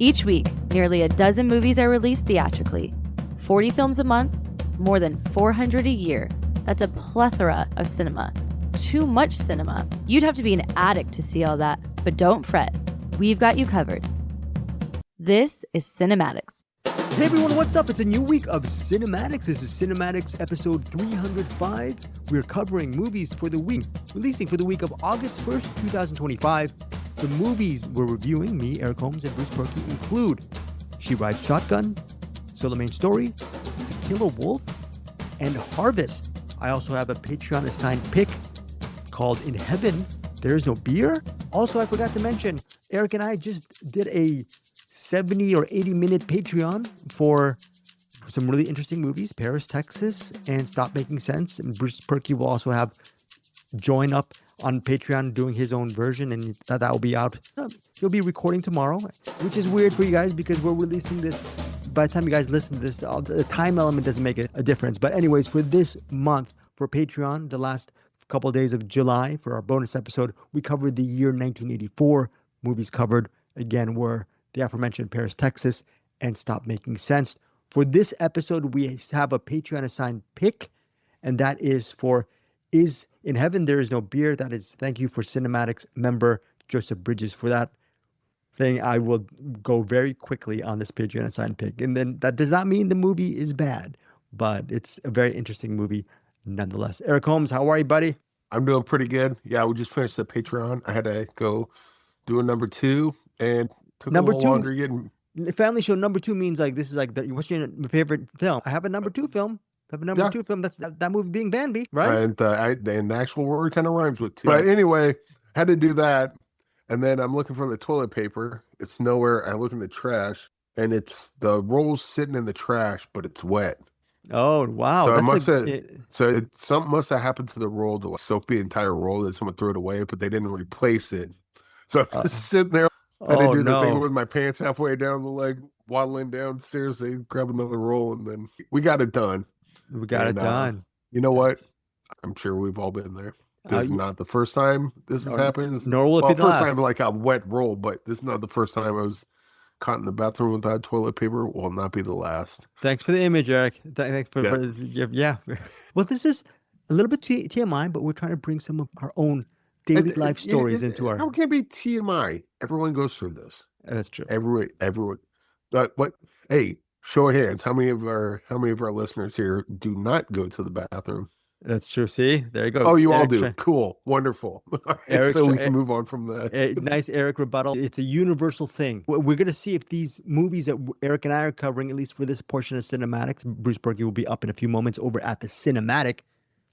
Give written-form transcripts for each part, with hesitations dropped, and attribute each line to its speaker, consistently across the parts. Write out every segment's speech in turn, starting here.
Speaker 1: Each week, nearly a dozen movies are released theatrically. 40 films a month, more than 400 a year. That's a plethora of cinema. Too much cinema. You'd have to be an addict to see all that, but don't fret. We've got you covered. This is CinemAddicts.
Speaker 2: Hey everyone, what's up? It's a new week of CinemAddicts. This is CinemAddicts episode 305. We're covering movies for the week, releasing for the week of August 1st, 2025. The movies we're reviewing, me, Eric Holmes, and Bruce Purkey, include She Rides Shotgun, Souleymane Story, To Kill a Wolf, and Harvest. I also have a Patreon assigned pick called In Heaven, There Is No Beer. Also, I forgot to mention, Eric and I just did a 70 or 80 minute Patreon for some really interesting movies, Paris, Texas, and Stop Making Sense. And Bruce Purkey will also have join up on Patreon doing his own version, and that will be out. He'll be recording tomorrow, which is weird for you guys because we're releasing this. By the time you guys listen to this, the time element doesn't make a difference. But anyways, for this month, for Patreon, the last couple of days of July, for our bonus episode, we covered the year 1984. Movies covered, again, were the aforementioned Paris, Texas, and Stop Making Sense. For this episode, we have a Patreon assigned pick, and that is for Is In Heaven There Is No Beer. That is, thank you for CinemAddicts member Joseph Bridges for that thing. I will go very quickly on this Patreon assigned pick. And then that does not mean the movie is bad, but it's a very interesting movie nonetheless. Eric Holmes, how are you, buddy?
Speaker 3: I'm doing pretty good. Yeah, we just finished the Patreon. I had to go do a number 2 and took
Speaker 2: Number
Speaker 3: a little
Speaker 2: two.
Speaker 3: longer getting.
Speaker 2: Family show number 2 means like this is like what's your favorite film? I have a number 2 film. I have a number 2 film. That's that movie being Bambi, right?
Speaker 3: And the actual word kind of rhymes with two. But anyway, had to do that. And then I'm looking for the toilet paper. It's nowhere. I look in the trash, and it's the roll's sitting in the trash, but it's wet.
Speaker 2: Oh, wow.
Speaker 3: Something must have happened to the roll to soak the entire roll, that someone threw it away, but they didn't replace it. So I'm just sitting there. I had to do the thing with my pants halfway down the leg, waddling downstairs. They grab another roll, and then we got it done.
Speaker 2: We got it done.
Speaker 3: You know what? I'm sure we've all been there. This is not the first time this has happened.
Speaker 2: Nor will it be the
Speaker 3: first
Speaker 2: last.
Speaker 3: time like a wet roll, but this is not the first time I was caught in the bathroom without toilet paper. Will not be the last.
Speaker 2: Thanks for the image, Eric. Thanks for yeah. Well, this is a little bit TMI, but we're trying to bring some of our own daily life stories into our.
Speaker 3: How can it be TMI? Everyone goes through this.
Speaker 2: That's true.
Speaker 3: Everyone. But hey, show of hands. How many of our listeners here do not go to the bathroom?
Speaker 2: That's true. See, there you go.
Speaker 3: Oh, you all do. Cool. Wonderful. So we can move on from that.
Speaker 2: Nice Eric rebuttal. It's a universal thing. We're going to see if these movies that Eric and I are covering, at least for this portion of CinemAddicts, Bruce Purkey will be up in a few moments over at the Cinem-Attic.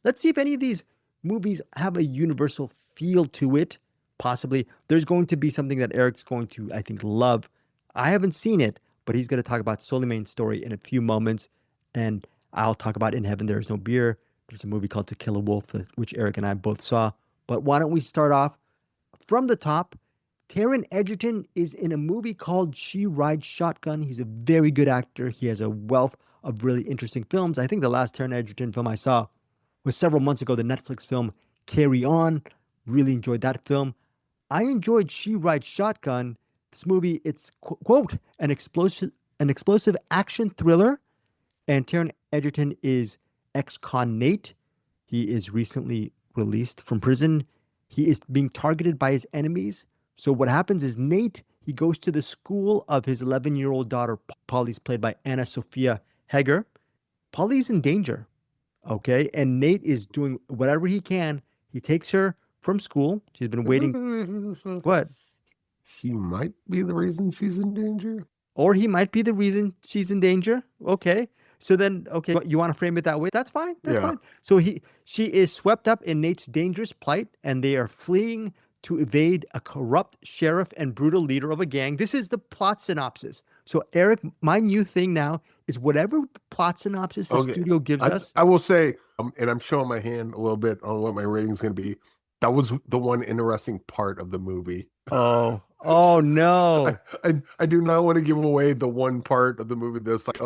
Speaker 2: Let's see if any of these movies have a universal feel to it. Possibly. There's going to be something that Eric's going to, I think, love. I haven't seen it, but he's going to talk about Souleymane Story in a few moments. And I'll talk about In Heaven There Is No Beer. There's a movie called To Kill a Wolf, which Eric and I both saw. But why don't we start off from the top? Taron Egerton is in a movie called She Rides Shotgun. He's a very good actor. He has a wealth of really interesting films. I think the last Taron Egerton film I saw was several months ago, the Netflix film Carry On. Really enjoyed that film. I enjoyed She Rides Shotgun. This movie, it's, quote, an explosive action thriller. And Taron Egerton is ex-con Nate. He is recently released from prison. He is being targeted by his enemies. So what happens is Nate, he goes to the school of his 11-year-old daughter, Polly's played by Anna Sophia Heger. Polly's in danger, okay? And Nate is doing whatever he can. He takes her from school. She's been waiting. What?
Speaker 3: He might be the reason she's in danger.
Speaker 2: Or he might be the reason she's in danger. Okay. So then, okay, you want to frame it that way? That's fine. That's fine. So she is swept up in Nate's dangerous plight, and they are fleeing to evade a corrupt sheriff and brutal leader of a gang. This is the plot synopsis. So, Eric, my new thing now is whatever the plot synopsis the studio gives us.
Speaker 3: I will say, and I'm showing my hand a little bit on what my rating is going to be. That was the one interesting part of the movie.
Speaker 2: Oh no!
Speaker 3: I do not want to give away the one part of the movie that's like,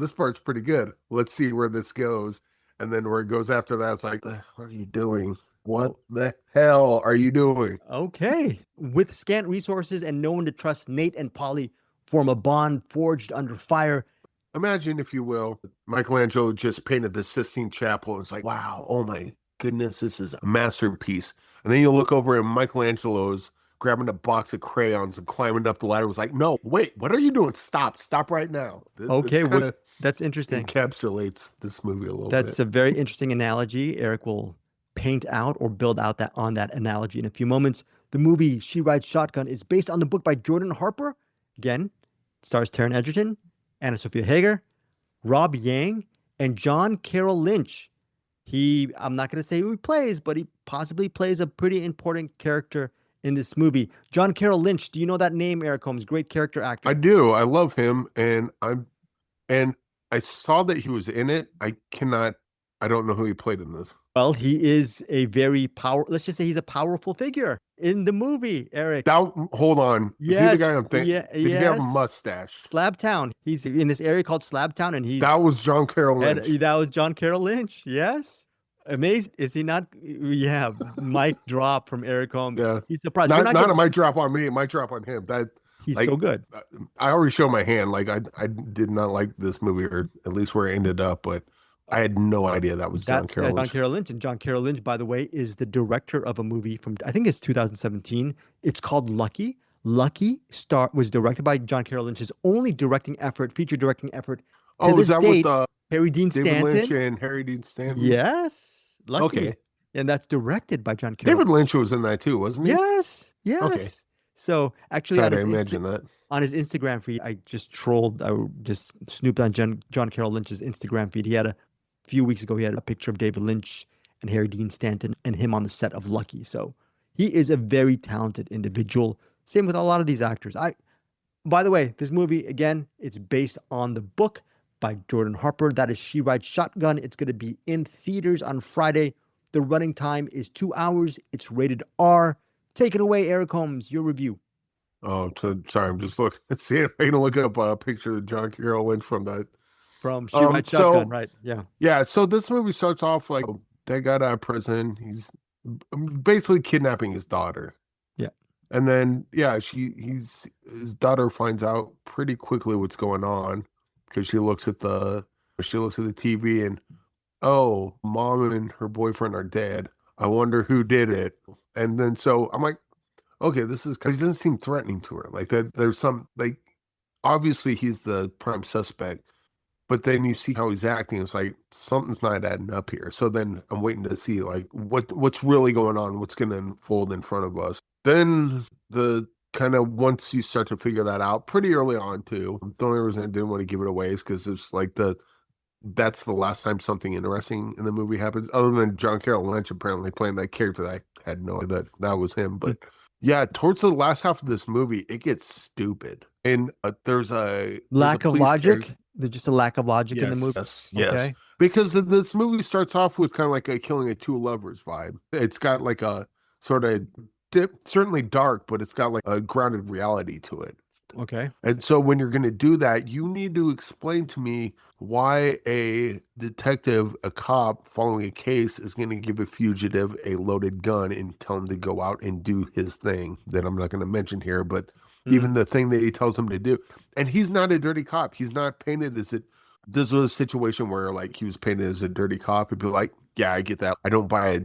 Speaker 3: this part's pretty good. Let's see where this goes, and then where it goes after that, it's like, what are you doing? What the hell are you doing?
Speaker 2: Okay, with scant resources and no one to trust, Nate and Polly form a bond forged under fire.
Speaker 3: Imagine, if you will, Michelangelo just painted the Sistine Chapel. And it's like, wow, oh my goodness, this is a masterpiece. And then you look over and Michelangelo's grabbing a box of crayons and climbing up the ladder. It was like, no, wait, what are you doing? Stop right now.
Speaker 2: Okay, that's interesting.
Speaker 3: Encapsulates this movie a little bit.
Speaker 2: That's a very interesting analogy. Erik will paint out or build out on that analogy in a few moments. The movie She Rides Shotgun is based on the book by Jordan Harper. Again, stars Taron Egerton, Anna Sophia Hager, Rob Yang, and John Carroll Lynch. I'm not going to say who he plays, but he possibly plays a pretty important character in this movie. John Carroll Lynch, do you know that name, Eric Holmes? Great character actor.
Speaker 3: I do. I love him, and I saw that he was in it. I don't know who he played in this.
Speaker 2: Well, he is let's just say he's a powerful figure in the movie, Erik.
Speaker 3: Hold on.
Speaker 2: Yes,
Speaker 3: is he the guy I'm thinking?
Speaker 2: Did
Speaker 3: he have a mustache?
Speaker 2: Slabtown. He's in this area called Slabtown, and
Speaker 3: that was John Carroll Lynch.
Speaker 2: That was John Carroll Lynch. Yes. Amazing. Is he not? Yeah. Mic drop from Erik Holmes. Yeah. He's surprised.
Speaker 3: Not a mic drop on me. A mic drop on him.
Speaker 2: He's so good.
Speaker 3: I already showed my hand. Like I did not like this movie, or at least where it ended up, but I had no idea that was John Carroll Lynch.
Speaker 2: John Carroll Lynch. And John Carroll Lynch, by the way, is the director of a movie from, I think it's 2017. It's called Lucky. Lucky was directed by John Carroll Lynch, his only feature directing effort to this date. With Harry Dean Stanton?
Speaker 3: David Lynch and Harry Dean Stanton?
Speaker 2: Yes. Lucky.
Speaker 3: Okay.
Speaker 2: And that's directed by John Carroll.
Speaker 3: David Lynch was in that too, wasn't he?
Speaker 2: Yes. Okay. So actually,
Speaker 3: I imagine that.
Speaker 2: On his Instagram feed, I just snooped on John Carroll Lynch's Instagram feed. He had a few weeks ago, he had a picture of David Lynch and Harry Dean Stanton and him on the set of Lucky. So he is a very talented individual. Same with a lot of these actors. By the way, this movie, again, it's based on the book by Jordan Harper. That is She Rides Shotgun. It's going to be in theaters on Friday. The running time is 2 hours. It's rated R. Take it away, Erik Holmes, your review.
Speaker 3: Oh, sorry. I'm just looking. Let's see if I can look up a picture of John Carroll Lynch from
Speaker 2: She Rides Shotgun, right? Yeah.
Speaker 3: Yeah. So this movie starts off like they got out of prison. He's basically kidnapping his daughter.
Speaker 2: Yeah.
Speaker 3: And then, his daughter finds out pretty quickly what's going on because she looks at the TV and, oh, mom and her boyfriend are dead. I wonder who did it. And then so I'm like, okay, this is because he doesn't seem threatening to her. Like that, there's some obviously he's the prime suspect, but then you see how he's acting. It's like something's not adding up here. So then I'm waiting to see like what's really going on, what's going to unfold in front of us. Then the kind of once you start to figure that out pretty early on too. The only reason I didn't want to give it away is because it's like that's the last time something interesting in the movie happens, other than John Carroll Lynch apparently playing that character. That I had no idea that was him. But yeah, towards the last half of this movie, it gets stupid. And there's a
Speaker 2: lack of logic. There's just a lack of logic in the movie.
Speaker 3: Yes. Okay. Because this movie starts off with kind of like a killing of two lovers vibe. It's got like a sort of certainly dark, but it's got like a grounded reality to it.
Speaker 2: Okay.
Speaker 3: And so when you're going to do that, you need to explain to me why a detective, a cop following a case is going to give a fugitive a loaded gun and tell him to go out and do his thing that I'm not going to mention here, but even the thing that he tells him to do. And he's not a dirty cop. He's not painted as it. This was a situation where like he was painted as a dirty cop. He'd be like, yeah, I get that. I don't buy a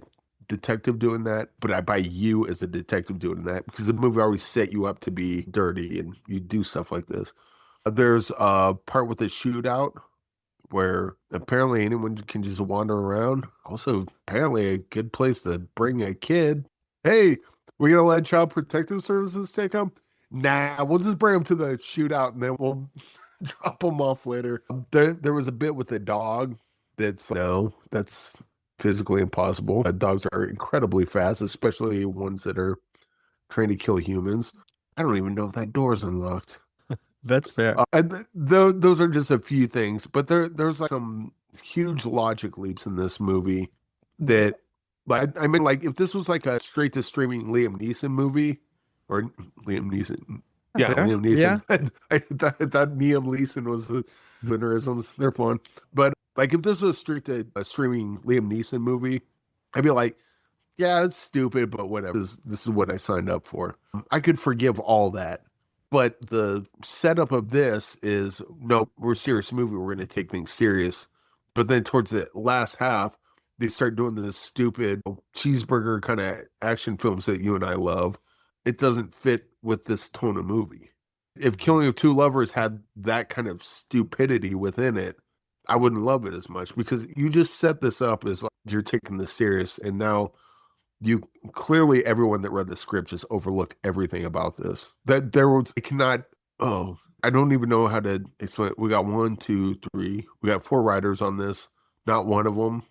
Speaker 3: detective doing that, but I buy you as a detective doing that because the movie always set you up to be dirty and you do stuff like this. There's a part with the shootout where apparently anyone can just wander around. Also, apparently a good place to bring a kid. Hey, we're going to let Child Protective Services take them? Nah, we'll just bring them to the shootout and then we'll drop them off later. There was a bit with the dog that's physically impossible. Dogs are incredibly fast, especially ones that are trained to kill humans. I don't even know if that door is unlocked.
Speaker 2: That's fair.
Speaker 3: Those are just a few things, but there's like some huge logic leaps in this movie that, like, I mean, like if this was like a straight to streaming Liam Neeson movie, or Liam Neeson, Liam Neeson. Yeah. I thought Liam Neeson was the winnerisms. They're fun, but like if this was straight to a streaming Liam Neeson movie, I'd be like, yeah, it's stupid, but whatever. This is what I signed up for. I could forgive all that. But the setup of this is, no, we're a serious movie. We're going to take things serious. But then towards the last half, they start doing this stupid cheeseburger kind of action films that you and I love. It doesn't fit with this tone of movie. If Killing of Two Lovers had that kind of stupidity within it, I wouldn't love it as much, because you just set this up as like you're taking this serious, and now you clearly, everyone that read the script just overlooked everything about this. That there was, it cannot, oh, I don't even know how to explain it. We got 1, 2, 3. We got 4 writers on this. Not one of them.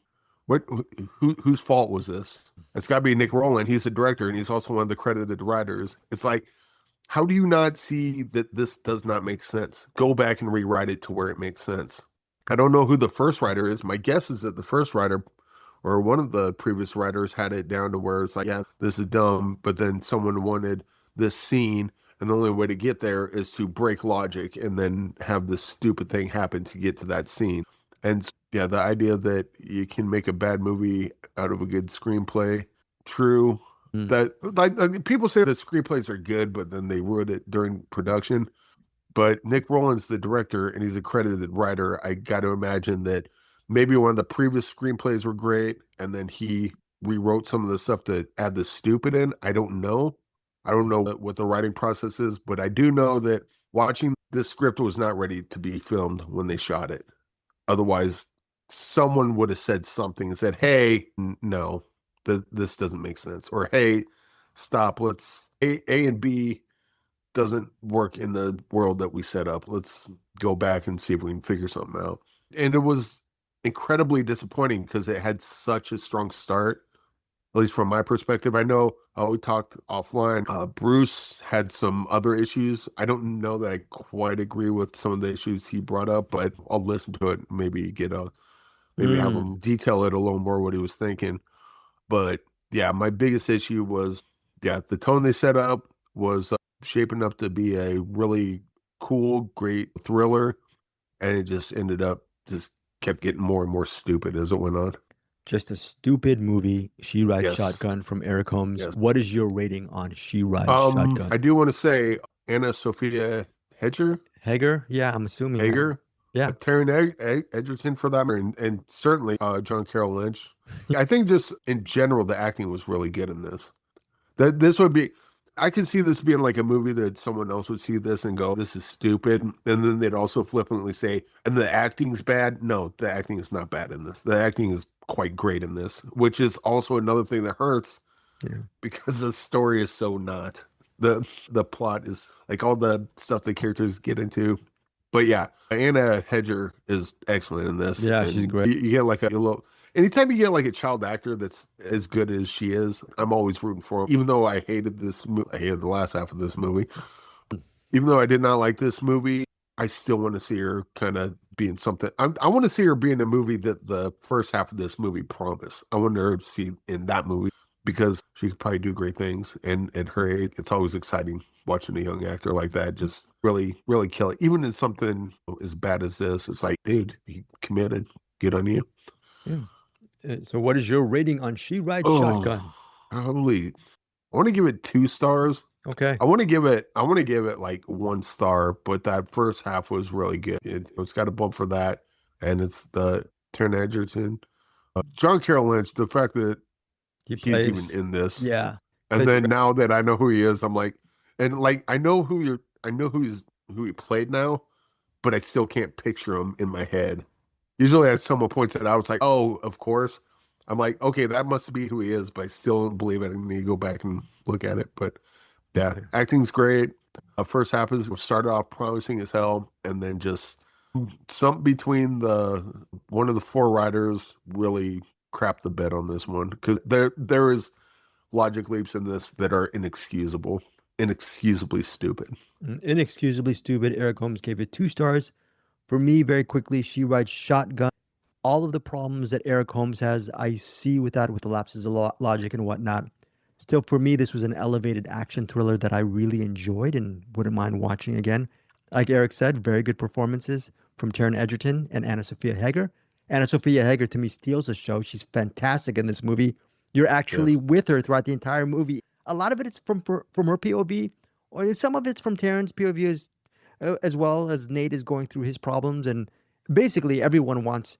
Speaker 3: Whose fault was this? It's got to be Nick Rowland. He's the director, and he's also one of the credited writers. It's like, how do you not see that this does not make sense? Go back and rewrite it to where it makes sense. I don't know who the first writer is. My guess is that the first writer or one of the previous writers had it down to where it's like, yeah, this is dumb, but then someone wanted this scene, and the only way to get there is to break logic and then have this stupid thing happen to get to that scene. And yeah, the idea that you can make a bad movie out of a good screenplay, true. That like people say that screenplays are good, but then they ruin it during production. But Nick Rowland's the director, and he's a credited writer. I got to imagine that maybe one of the previous screenplays were great, and then he rewrote some of the stuff to add the stupid in. I don't know. I don't know what the writing process is, but I do know that watching this script was not ready to be filmed when they shot it. Otherwise, someone would have said something and said, hey, no, this doesn't make sense. Or, hey, stop. Let's A and B doesn't work in the world that we set up. Let's go back and see if we can figure something out. And it was incredibly disappointing because it had such a strong start, at least from my perspective. I know we talked offline. Bruce had some other issues. I don't know that I quite agree with some of the issues he brought up, but I'll listen to it and maybe have him detail it a little more what he was thinking. But yeah, my biggest issue was, the tone they set up was shaping up to be a really cool, great thriller, and it just ended up kept getting more and more stupid as it went on.
Speaker 2: Just a stupid movie. She Rides Shotgun from Eric Holmes. Yes. What is your rating on She Rides Shotgun?
Speaker 3: I do want to say Anna Sophia
Speaker 2: Hager? Yeah, I'm assuming.
Speaker 3: Hager?
Speaker 2: Yeah.
Speaker 3: Taron Egerton for that, and certainly John Carroll Lynch. I think just in general, the acting was really good in this. This would be, I could see this being like a movie that someone else would see this and go, this is stupid. And then they'd also flippantly say, and the acting's bad. No, the acting is not bad in this. The acting is quite great in this, which is also another thing that hurts because the story is so not. The plot is like all the stuff the characters get into. But yeah, Anna Hedger is excellent in this.
Speaker 2: Yeah, she's great.
Speaker 3: You get like a little... Anytime you get like a child actor that's as good as she is, I'm always rooting for him. Even though I hated I hated the last half of this movie. Even though I did not like this movie, I still want to see her kind of being something. I want to see her be in a movie that the first half of this movie promised. I want her to see in that movie because she could probably do great things. And at her age, it's always exciting watching a young actor like that just really, really kill it. Even in something as bad as this, it's like, dude, he committed. Good on you.
Speaker 2: Yeah. So what is your rating on She Rides Shotgun?
Speaker 3: Probably, I want to give it 2 stars.
Speaker 2: Okay.
Speaker 3: I want to give it like 1 star, but that first half was really good. It's got a bump for that, and it's the Taron Egerton, John Carroll Lynch. The fact that he's even in this, and then now that I know who he is, I'm like, and like I know who he played now, but I still can't picture him in my head. Usually as someone points it out, it's like, oh, of course. I'm like, okay, that must be who he is, but I still don't believe it. I need to go back and look at it. But yeah, acting's great. First half started off promising as hell, and then just something between one of the 4 writers really crapped the bed on this one, because there is logic leaps in this that are inexcusably stupid.
Speaker 2: Inexcusably stupid. Eric Holmes gave it 2 stars. For me, very quickly, She Rides Shotgun. All of the problems that Eric Holmes has, I see with that, with the lapses of logic and whatnot. Still, for me, this was an elevated action thriller that I really enjoyed and wouldn't mind watching again. Like Eric said, very good performances from Taron Egerton and Anna Sophia Hager. Anna Sophia Hager, to me, steals the show. She's fantastic in this movie. You're actually with her throughout the entire movie. A lot of it is from her POV, or some of it's from Terrence's POV as well as Nate is going through his problems. And basically, everyone wants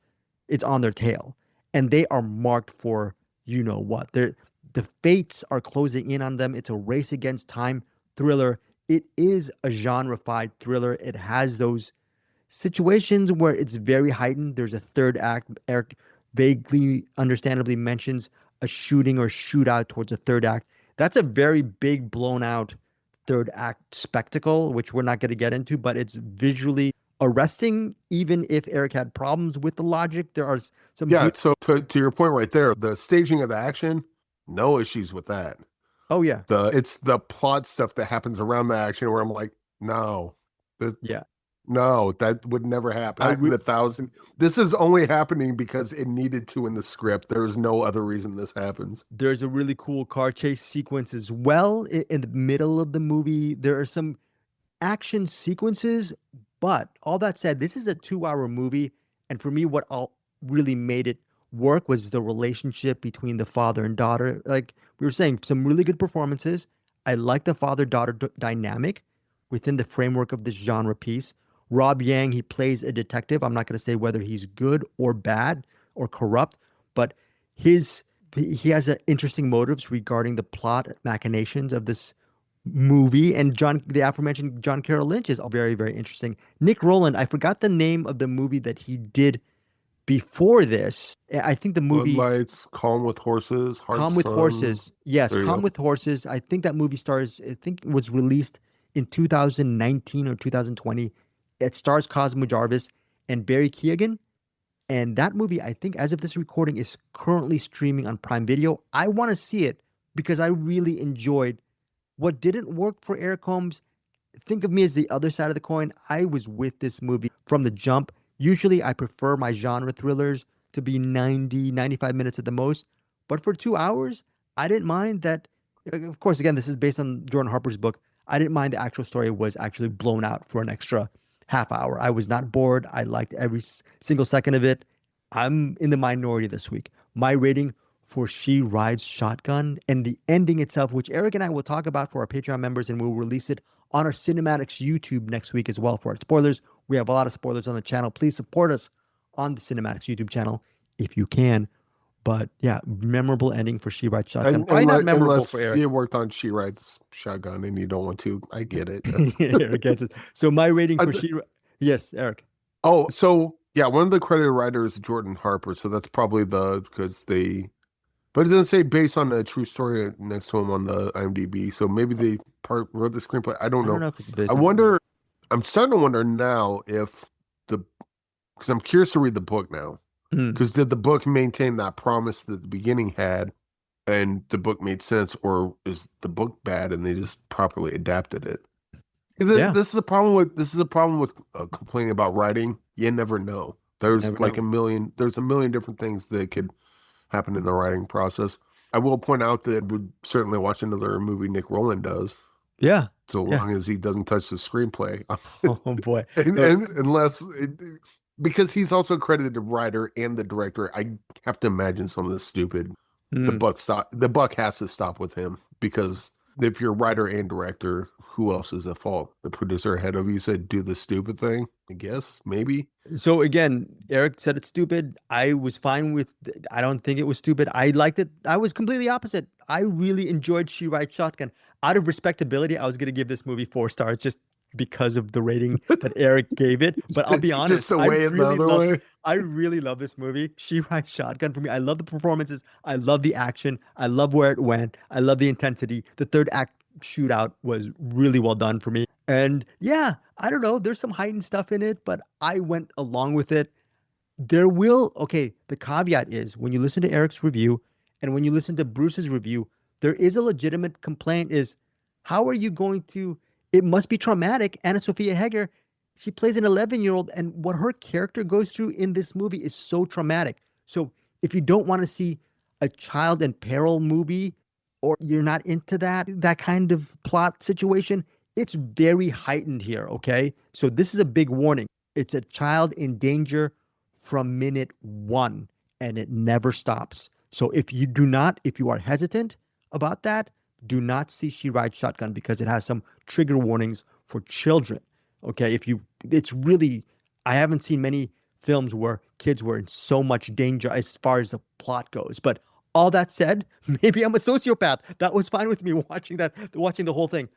Speaker 2: it's on their tail, and they are marked for you know what. The fates are closing in on them. It's a race against time thriller. It is a genre-fied thriller. It has those situations where it's very heightened. There's a third act. Erik vaguely, understandably mentions a shooting or shootout towards a third act. That's a very big, blown out third act spectacle, which we're not going to get into, but it's visually arresting, even if Erik had problems with the logic. There are some...
Speaker 3: Yeah, so to your point right there, the staging of the action, no issues with that.
Speaker 2: Oh, yeah.
Speaker 3: It's the plot stuff that happens around the action where I'm like, no. No, that would never happen. This is only happening because it needed to in the script. There's no other reason this happens.
Speaker 2: There's a really cool car chase sequence as well in the middle of the movie. There are some action sequences, but all that said, this is a 2-hour movie. And for me, what all really made it work was the relationship between the father and daughter. Like we were saying, some really good performances. I like the father-daughter dynamic within the framework of this genre piece. Rob Yang, he plays a detective. I'm not going to say whether he's good or bad or corrupt, but he has interesting motives regarding the plot machinations of this movie. And the aforementioned John Carroll Lynch is very, very interesting. Nick Rowland, I forgot the name of the movie that he did before this. I think the movie...
Speaker 3: Lights, Calm with Horses,
Speaker 2: Calm with Horses. Yes, Calm with Horses. I think that movie it was released in 2019 or 2020. It stars Cosmo Jarvis and Barry Keoghan. And that movie, I think, as of this recording, is currently streaming on Prime Video. I want to see it because I really enjoyed what didn't work for Eric Holmes. Think of me as the other side of the coin. I was with this movie from the jump. Usually, I prefer my genre thrillers to be 90, 95 minutes at the most. But for 2 hours, I didn't mind that. Of course, again, this is based on Jordan Harper's book. I didn't mind the actual story was actually blown out for an extra half hour. I was not bored. I liked every single second of it. I'm in the minority this week. My rating for She Rides Shotgun and the ending itself, which Erik and I will talk about for our Patreon members, and we'll release it on our CinemAddicts YouTube next week as well for our spoilers. We have a lot of spoilers on the channel. Please support us on the CinemAddicts YouTube channel if you can. But yeah, memorable ending for She Rides Shotgun. Probably not memorable for Erik.
Speaker 3: You worked on She Rides Shotgun and you don't want to. I get it.
Speaker 2: Erik gets it. So my rating for Yes, Erik.
Speaker 3: Oh, so yeah, one of the credited writers is Jordan Harper. So that's probably but it doesn't say based on a true story next to him on the IMDb. So maybe they wrote the screenplay. I don't know. I'm starting to wonder now because I'm curious to read the book now. Because did the book maintain that promise that the beginning had, and the book made sense, or is the book bad and they just properly adapted it? This is a problem with complaining about writing. You never know. There's a million different things that could happen in the writing process. I will point out that we'd certainly watch another movie Nick Rowland does.
Speaker 2: Yeah.
Speaker 3: So long as he doesn't touch the screenplay.
Speaker 2: Oh boy.
Speaker 3: Because he's also credited the writer and the director. I have to imagine some of this stupid. The buck has to stop with him, because if you're writer and director, who else is at fault? The producer ahead of you said, do the stupid thing, I guess, maybe.
Speaker 2: So again, Erik said it's stupid. I was fine with I don't think it was stupid. I liked it. I was completely opposite. I really enjoyed She Rides Shotgun. Out of respectability, I was going to give this movie 4 stars just because of the rating that Erik gave it. But I'll be honest, I really love this movie. She Rides Shotgun for me. I love the performances. I love the action. I love where it went. I love the intensity. The third act shootout was really well done for me. And yeah, I don't know. There's some heightened stuff in it, but I went along with it. The caveat is when you listen to Erik's review and when you listen to Bruce's review, there is a legitimate complaint is, how are you going to... It must be traumatic. Anna Sophia Hegger, she plays an 11-year-old, and what her character goes through in this movie is so traumatic. So if you don't want to see a child in peril movie, or you're not into that kind of plot situation, it's very heightened here, okay? So this is a big warning. It's a child in danger from minute 1, and it never stops. So if you are hesitant about that, do not see She Rides Shotgun because it has some trigger warnings for children. Okay, it's really, I haven't seen many films where kids were in so much danger as far as the plot goes. But all that said, maybe I'm a sociopath. That was fine with me watching the whole thing.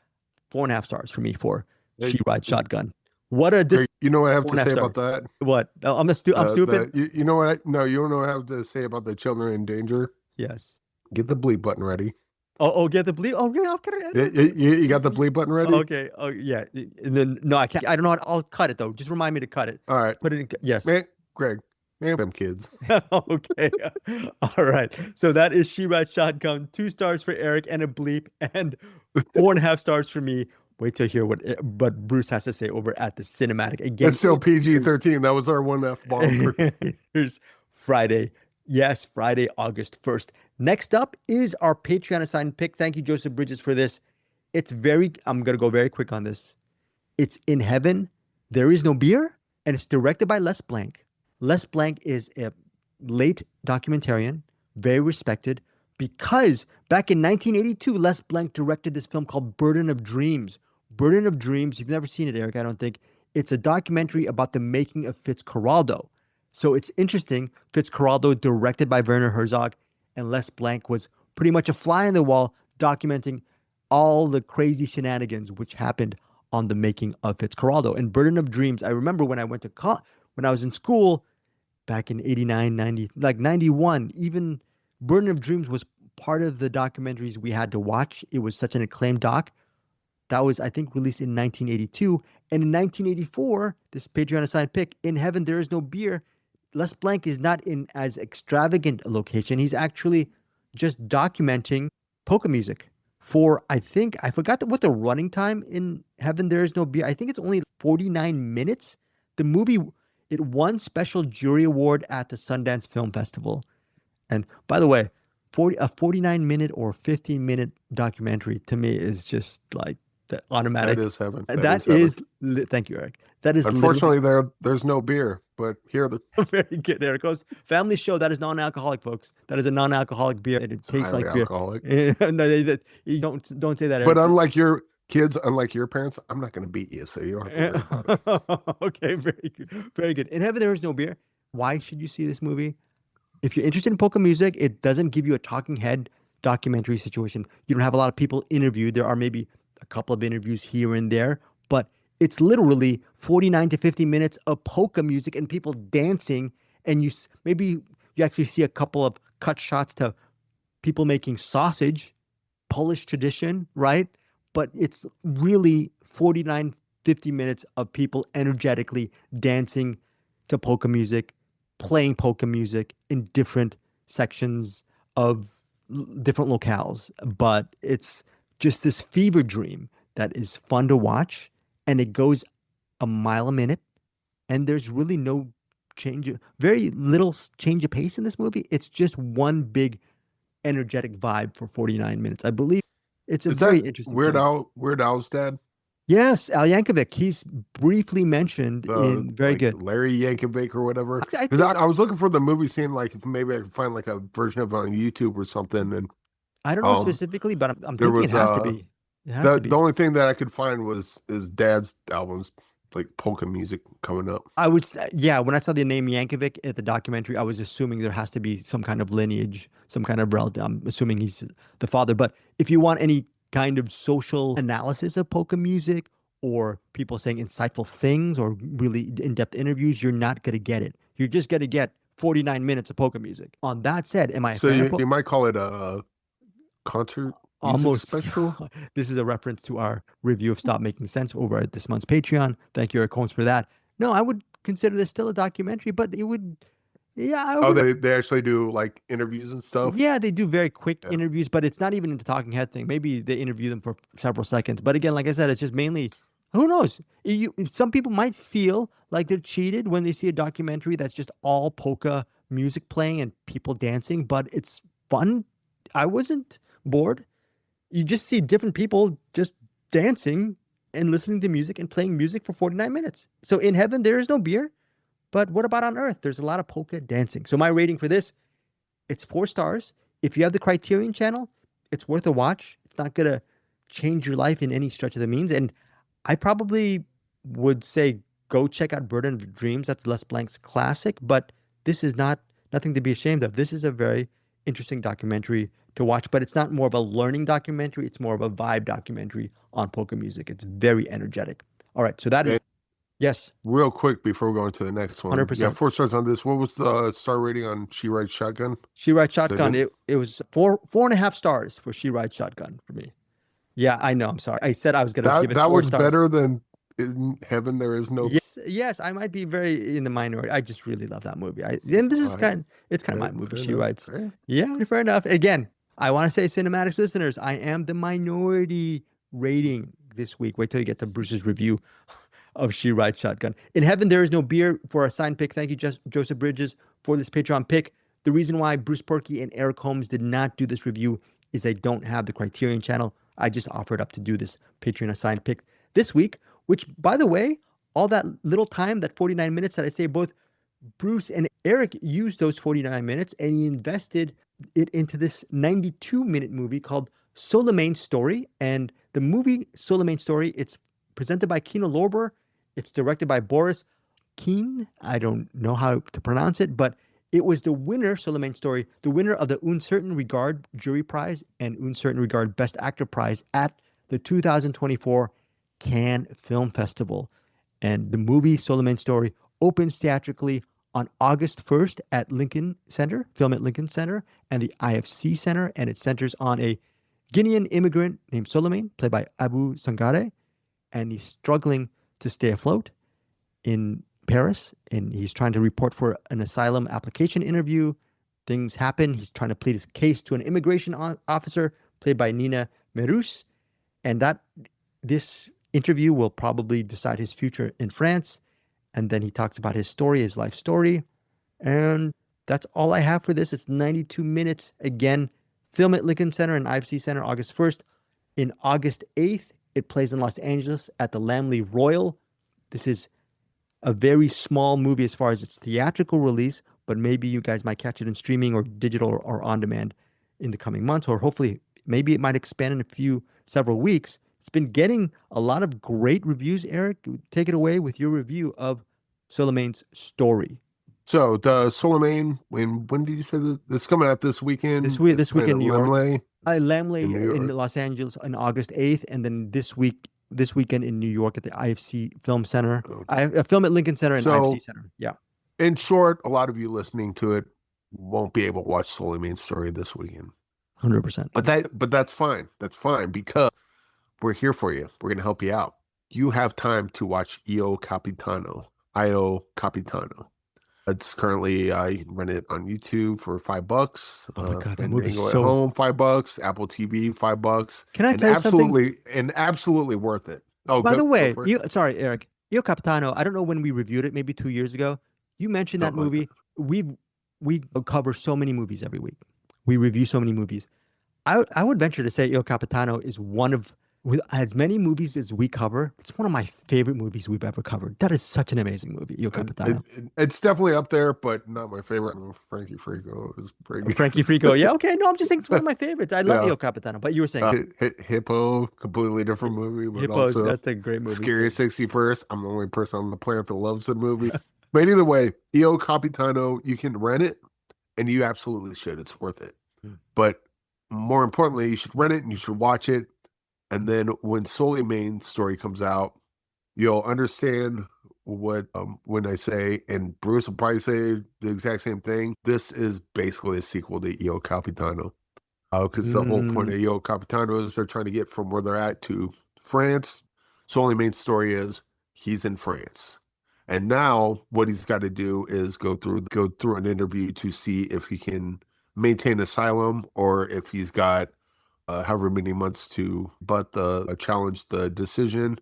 Speaker 2: 4.5 stars for me for She Rides Shotgun. What a
Speaker 3: you know what I have to say about that?
Speaker 2: What? I'm stupid.
Speaker 3: You know what? You don't know what I have to say about the children in danger.
Speaker 2: Yes.
Speaker 3: Get the bleep button ready.
Speaker 2: Oh, get the bleep. Oh, yeah, I'm gonna.
Speaker 3: You got the bleep button ready?
Speaker 2: Okay. Oh, yeah. And then no, I can't. I don't know. I'll cut it though. Just remind me to cut it.
Speaker 3: All right.
Speaker 2: Put it in. Yes.
Speaker 3: Man, Greg. Man, them kids.
Speaker 2: Okay. All right. So that is She Rides Shotgun. 2 stars for Erik and a bleep, and 4.5 stars for me. Wait till hear what Bruce has to say over at the Cinem-Attic. Again,
Speaker 3: it's still PG-13. That was our one F-bomb.
Speaker 2: Here's Friday. Yes, Friday, August 1st. Next up is our Patreon assigned pick. Thank you, Joseph Bridges, for this. I'm going to go very quick on this. It's In Heaven, There Is No Beer, and it's directed by Les Blank. Les Blank is a late documentarian, very respected, because back in 1982, Les Blank directed this film called Burden of Dreams. Burden of Dreams, you've never seen it, Erik, I don't think. It's a documentary about the making of Fitzcarraldo. So it's interesting. Fitzcarraldo, directed by Werner Herzog, and Les Blank was pretty much a fly on the wall documenting all the crazy shenanigans which happened on the making of Fitzcarraldo. And Burden of Dreams, I remember when I went to when I was in school back in 89, 90, like 91, even Burden of Dreams was part of the documentaries we had to watch. It was such an acclaimed doc. That was, I think, released in 1982. And in 1984, this Patreon assigned pick, In Heaven, There Is No Beer, Les Blank is not in as extravagant a location. He's actually just documenting polka music for, I forgot what the running time in Heaven, There Is No Beer. I think it's only 49 minutes. The movie, it won Special Jury Award at the Sundance Film Festival. And by the way, a 49-minute or 15-minute documentary to me is just like the automatic.
Speaker 3: That is heaven.
Speaker 2: Thank you, Erik. That is.
Speaker 3: Unfortunately, there's no beer, but here
Speaker 2: very good. There it goes. Family show. That is non-alcoholic, folks. That is a non-alcoholic beer, and it tastes like beer.
Speaker 3: Alcoholic.
Speaker 2: No, you don't say that, Erik.
Speaker 3: But unlike your kids, unlike your parents, I'm not going to beat you, so you don't have to worry about it.
Speaker 2: Okay, very good, very good. In Heaven, There Is No Beer. Why should you see this movie? If you're interested in polka music, it doesn't give you a talking head documentary situation. You don't have a lot of people interviewed. There are maybe a couple of interviews here and there, but it's literally 49 to 50 minutes of polka music and people dancing. And you actually see a couple of cut shots to people making sausage, Polish tradition, right? But it's really 49, 50 minutes of people energetically dancing to polka music, playing polka music in different sections of different locales. But it's just this fever dream that is fun to watch, and it goes a mile a minute, and there's really no very little change of pace in this movie. It's just one big energetic vibe for 49 minutes. I believe it's very interesting.
Speaker 3: Weird Al's dad?
Speaker 2: Yes, Al Yankovic. He's briefly mentioned in very good
Speaker 3: Larry Yankovic or whatever. Because I was looking for the movie scene, like if maybe I could find like a version of it on YouTube or something. And
Speaker 2: I don't know specifically, but I'm thinking it has to be.
Speaker 3: The only thing that I could find was his dad's albums, like polka music coming up.
Speaker 2: When I saw the name Yankovic at the documentary, I was assuming there has to be some kind of lineage, some kind of relative. I'm assuming he's the father. But if you want any kind of social analysis of polka music or people saying insightful things or really in-depth interviews, you're not going to get it. You're just going to get 49 minutes of polka music. On that said, am I a fan of
Speaker 3: you might call it a concert
Speaker 2: almost
Speaker 3: special?
Speaker 2: This is a reference to our review of Stop Making Sense over at this month's Patreon. Thank you, Erik Holmes, for that. No, I would consider this still a documentary, but it would... Yeah.
Speaker 3: They actually do like interviews and stuff?
Speaker 2: Yeah, they do very quick interviews, but it's not even a talking head thing. Maybe they interview them for several seconds. But again, like I said, it's just mainly, who knows? Some people might feel like they're cheated when they see a documentary that's just all polka music playing and people dancing, but it's fun. I wasn't bored. You just see different people just dancing and listening to music and playing music for 49 minutes. So In Heaven, There Is No Beer. But what about on Earth? There's a lot of polka dancing. So my rating for this, it's 4 stars. If you have the Criterion channel, it's worth a watch. It's It's not going to change your life in any stretch of the means. And I probably would say go check out Burden of Dreams. That's Les Blank's classic, but this is nothing to be ashamed of. This is a very interesting documentary to watch, but it's not more of a learning documentary. It's more of a vibe documentary on polka music. It's very energetic. All right, so that is, yes.
Speaker 3: Real quick before we go into the next one.
Speaker 2: 100%.
Speaker 3: Yeah, 4 stars on this. What was the star rating on She Rides Shotgun?
Speaker 2: She Rides Shotgun. It was 4.5 stars for She Rides Shotgun for me. Yeah, I know. I'm sorry. I said I was going to give it 4 stars. That was
Speaker 3: better than In Heaven There Is No.
Speaker 2: Yes, I might be very in the minority. I just really love that movie. And this is kind of my movie. She Rides. Yeah, fair enough. Again, I want to say, CinemAddicts listeners, I am the minority rating this week. Wait till you get to Bruce's review of She Rides Shotgun. In Heaven There Is No Beer for a signed pick. Thank you, Joseph Bridges, for this Patreon pick. The reason why Bruce Purkey and Eric Holmes did not do this review is they don't have the Criterion channel. I just offered up to do this Patreon assigned pick this week, which, by the way, all that little time, that 49 minutes that I say, both Bruce and Eric used those 49 minutes and he invested it into this 92-minute movie called Souleymane Story. And the movie Souleymane Story, it's presented by Kino Lorber. It's directed by Boris Keane. I don't know how to pronounce it, but it was the winner, Souleymane Story, the winner of the Un Certain Regard Jury Prize and Un Certain Regard Best Actor Prize at the 2024 Cannes Film Festival. And the movie Souleymane Story opens theatrically on August 1st at Lincoln Center, Film at Lincoln Center, and the IFC Center, and it centers on a Guinean immigrant named Souleymane, played by Abu Sangare, and he's struggling to stay afloat in Paris, and he's trying to report for an asylum application interview. Things happen. He's trying to plead his case to an immigration officer, played by Nina Merus, and this interview will probably decide his future in France. And then he talks about his story, his life story. And that's all I have for this. It's 92 minutes. Again, Film at Lincoln Center and IFC Center, August 1st. In August 8th, it plays in Los Angeles at the Laemmle Royal. This is a very small movie as far as its theatrical release, but maybe you guys might catch it in streaming or digital or on demand in the coming months, or hopefully maybe it might expand in several weeks. It's been getting a lot of great reviews. Eric, take it away with your review of Souleymane's Story.
Speaker 3: So the Souleymane, when did you say this is coming out this weekend?
Speaker 2: This weekend in New York. Laemmle in Los Angeles on August 8th, and then this weekend in New York at the IFC Film Center. I Film at Lincoln Center and IFC Center. Yeah.
Speaker 3: In short, a lot of you listening to it won't be able to watch Souleymane's Story this weekend.
Speaker 2: 100%.
Speaker 3: But that's fine. That's fine because we're here for you. We're going to help you out. You have time to watch Io Capitano. It's currently, I rent it on YouTube for $5.
Speaker 2: Oh my God, that
Speaker 3: movie's so... at home, $5. Apple TV, $5.
Speaker 2: Can I tell you something?
Speaker 3: And absolutely worth it.
Speaker 2: Oh, by the way, sorry, Eric. Io Capitano, I don't know when we reviewed it, maybe 2 years ago. You mentioned that movie. We cover so many movies every week. We review so many movies. I would venture to say Io Capitano is one of, with as many movies as we cover, it's one of my favorite movies we've ever covered. That is such an amazing movie, Io Capitano.
Speaker 3: It's definitely up there, but not my favorite. Frankie Frico is pretty.
Speaker 2: Frankie Frico, yeah, okay. No, I'm just saying it's one of my favorites. I love Io Capitano, but you were saying
Speaker 3: Hippo, completely different movie. But
Speaker 2: Hippo's,
Speaker 3: also
Speaker 2: that's a great movie.
Speaker 3: Scary 61st. I'm the only person on the planet that loves the movie. But either way, Io Capitano, you can rent it, and you absolutely should. It's worth it. But more importantly, you should rent it and you should watch it. And then when Souleymane's Story comes out, you'll understand what when I say, and Bruce will probably say the exact same thing. This is basically a sequel to Io Capitano. Because the whole point of Io Capitano is they're trying to get from where they're at to France. Souleymane's Story is he's in France. And now what he's got to do is go through an interview to see if he can maintain asylum or if he's got however many months to challenge the decision.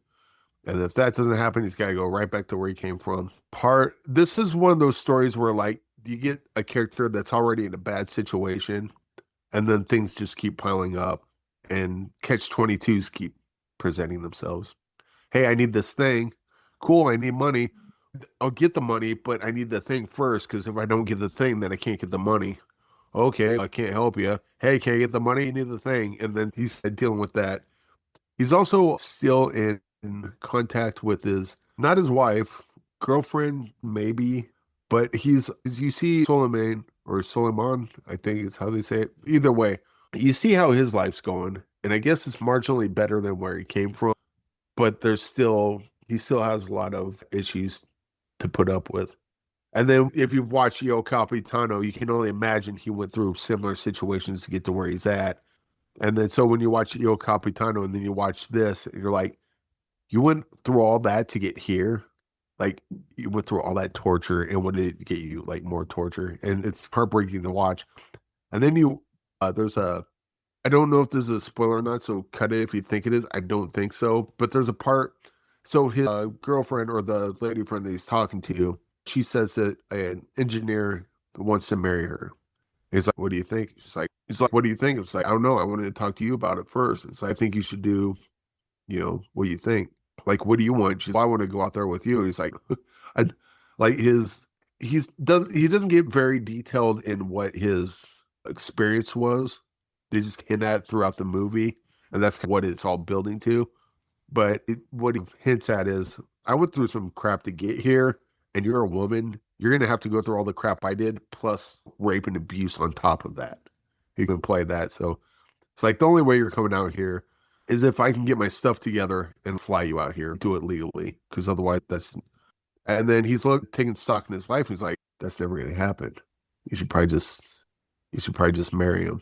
Speaker 3: And if that doesn't happen, he's got to go right back to where he came from. This is one of those stories where like you get a character that's already in a bad situation and then things just keep piling up and catch-22s keep presenting themselves. Hey, I need this thing. Cool, I need money. I'll get the money, but I need the thing first because if I don't get the thing, then I can't get the money. Okay, I can't help you. Hey, can I get the money? You need the thing. And then he's dealing with that. He's also still in contact with not his wife, girlfriend, maybe, but you see Souleymane, or Souleymane, I think is how they say it. Either way, you see how his life's going. And I guess it's marginally better than where he came from, but he still has a lot of issues to put up with. And then if you've watched Io Capitano, you can only imagine he went through similar situations to get to where he's at. And then so when you watch Io Capitano and then you watch this, and you're like, you went through all that to get here? Like, you went through all that torture, and what did it get you? Like, more torture. And it's heartbreaking to watch. And then I don't know if there's a spoiler or not, so cut it if you think it is. I don't think so. But there's a part, so his girlfriend, or the lady friend that he's talking to, she says that an engineer wants to marry her. He's like, what do you think? He's like, what do you think? It's like, I don't know. I wanted to talk to you about it first. It's like, I think you should do, what do you think? Like, what do you want? She's like, I want to go out there with you. And he's like, he doesn't get very detailed in what his experience was. They just hint at throughout the movie, and that's what it's all building to. But what he hints at is, I went through some crap to get here, and you're a woman. You're going to have to go through all the crap I did, plus rape and abuse on top of that. You can play that. So it's like, the only way you're coming out here is if I can get my stuff together and fly you out here, do it legally, because otherwise and then he's taking stock in his life. He's like, that's never going to happen. You should probably just marry him.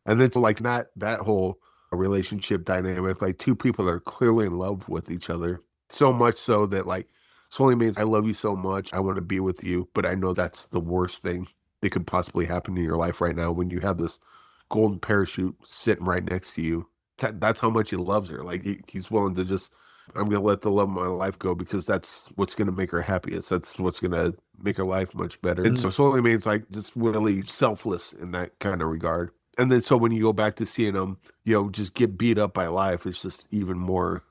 Speaker 3: And it's like that whole relationship dynamic, like two people that are clearly in love with each other, so much so that like Souleymane, I love you so much, I want to be with you, but I know that's the worst thing that could possibly happen in your life right now when you have this golden parachute sitting right next to you. That's how much he loves her. Like he's willing to just, I'm going to let the love of my life go because that's what's going to make her happiest. That's what's going to make her life much better. And so Souleymane's like just really selfless in that kind of regard. And then so when you go back to seeing him, just get beat up by life, it's just even more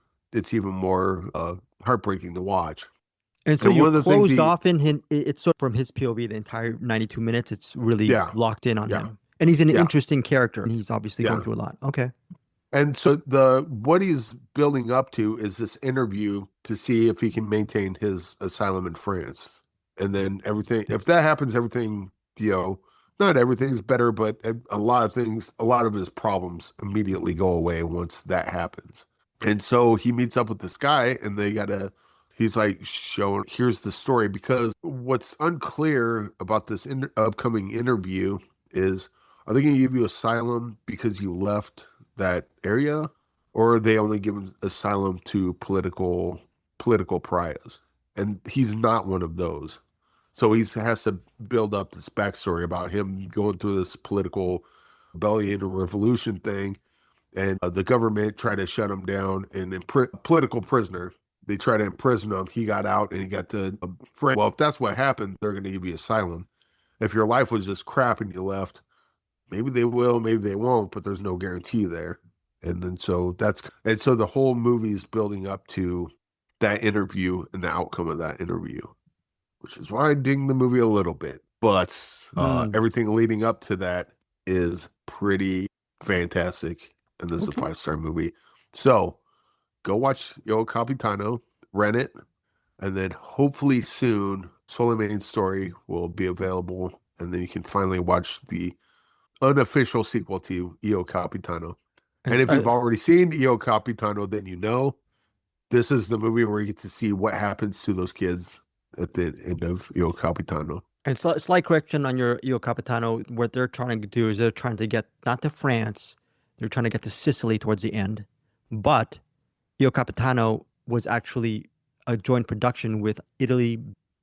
Speaker 3: heartbreaking to watch.
Speaker 2: And so you closed off in him. It's sort of from his POV, the entire 92 minutes. It's really locked in on him. And he's an interesting character. And he's obviously going through a lot. Okay.
Speaker 3: And so what he's building up to is this interview to see if he can maintain his asylum in France. And then everything, if that happens, everything, not everything's better, but a lot of his problems immediately go away once that happens. And so he meets up with this guy, and he's like, here's the story, because what's unclear about this upcoming interview is, are they going to give you asylum because you left that area, or are they only giving asylum to political pariahs? And he's not one of those. So he has to build up this backstory about him going through this political rebellion or revolution thing, and the government tried to shut him down, and political prisoner. They tried to imprison him. He got out, and he got to friend. Well, if that's what happened, they're going to give you asylum. If your life was just crap and you left, maybe they will, maybe they won't, but there's no guarantee there. And so the whole movie is building up to that interview and the outcome of that interview, which is why I ding the movie a little bit. But everything leading up to that is pretty fantastic, and this is a 5-star movie. So go watch Io Capitano, rent it, and then hopefully soon Souleymane's story will be available, and then you can finally watch the unofficial sequel to Io Capitano. And if you've already seen Io Capitano, then this is the movie where you get to see what happens to those kids at the end of Io Capitano.
Speaker 2: And slight correction on your Io Capitano. What they're trying to do is they're trying to get not to France, they're trying to get to Sicily towards the end. But Io Capitano was actually a joint production with Italy,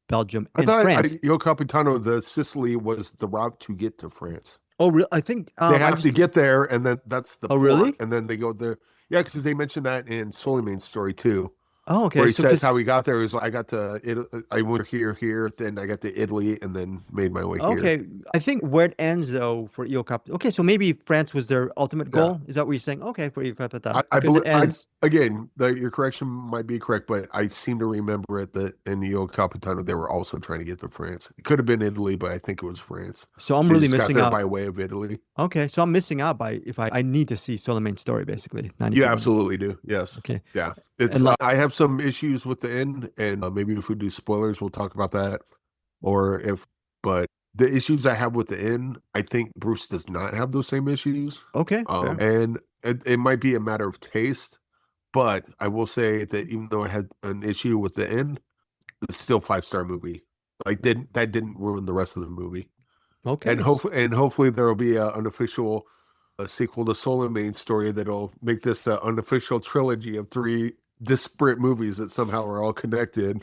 Speaker 2: Belgium, and France.
Speaker 3: Io Capitano, the Sicily was the route to get to France.
Speaker 2: Oh, really? I think
Speaker 3: they have to get there, and then that's the
Speaker 2: port, really?
Speaker 3: And then they go there. Yeah, because they mentioned that in Souleymane's story too.
Speaker 2: Oh, okay.
Speaker 3: Where he
Speaker 2: So
Speaker 3: says how he got there is I got to I went here, then I got to Italy, and then made my way here.
Speaker 2: okay, I think where it ends though for Io Cap. Okay, so maybe France was their ultimate
Speaker 3: Yeah.
Speaker 2: goal. Is that what you're saying? Okay, for Io Capita,
Speaker 3: I
Speaker 2: because it
Speaker 3: believe
Speaker 2: ends.
Speaker 3: again. Your correction might be correct, but I seem to remember it that in the Il Capitano they were also trying to get to France. It could have been Italy, but I think it was France.
Speaker 2: So I'm
Speaker 3: They
Speaker 2: really
Speaker 3: just got
Speaker 2: missing
Speaker 3: there
Speaker 2: out.
Speaker 3: by way of Italy.
Speaker 2: Okay, so I'm missing out by if I need to see Souleymane's story basically.
Speaker 3: You
Speaker 2: 92 minutes.
Speaker 3: absolutely do. Yes.
Speaker 2: Okay,
Speaker 3: Yeah. It's
Speaker 2: and like,
Speaker 3: I have some issues with the end, and maybe if we do spoilers, we'll talk about that. Or if, but the issues I have with the end, I think Bruce does not have those same issues.
Speaker 2: okay, fair.
Speaker 3: And it might be a matter of taste, but I will say that even though I had an issue with the end, it's still 5-star movie. Like that didn't ruin the rest of the movie.
Speaker 2: Okay,
Speaker 3: And hopefully there will be an unofficial sequel to Souleymane story that'll make this an unofficial trilogy of 3 disparate movies that somehow are all connected.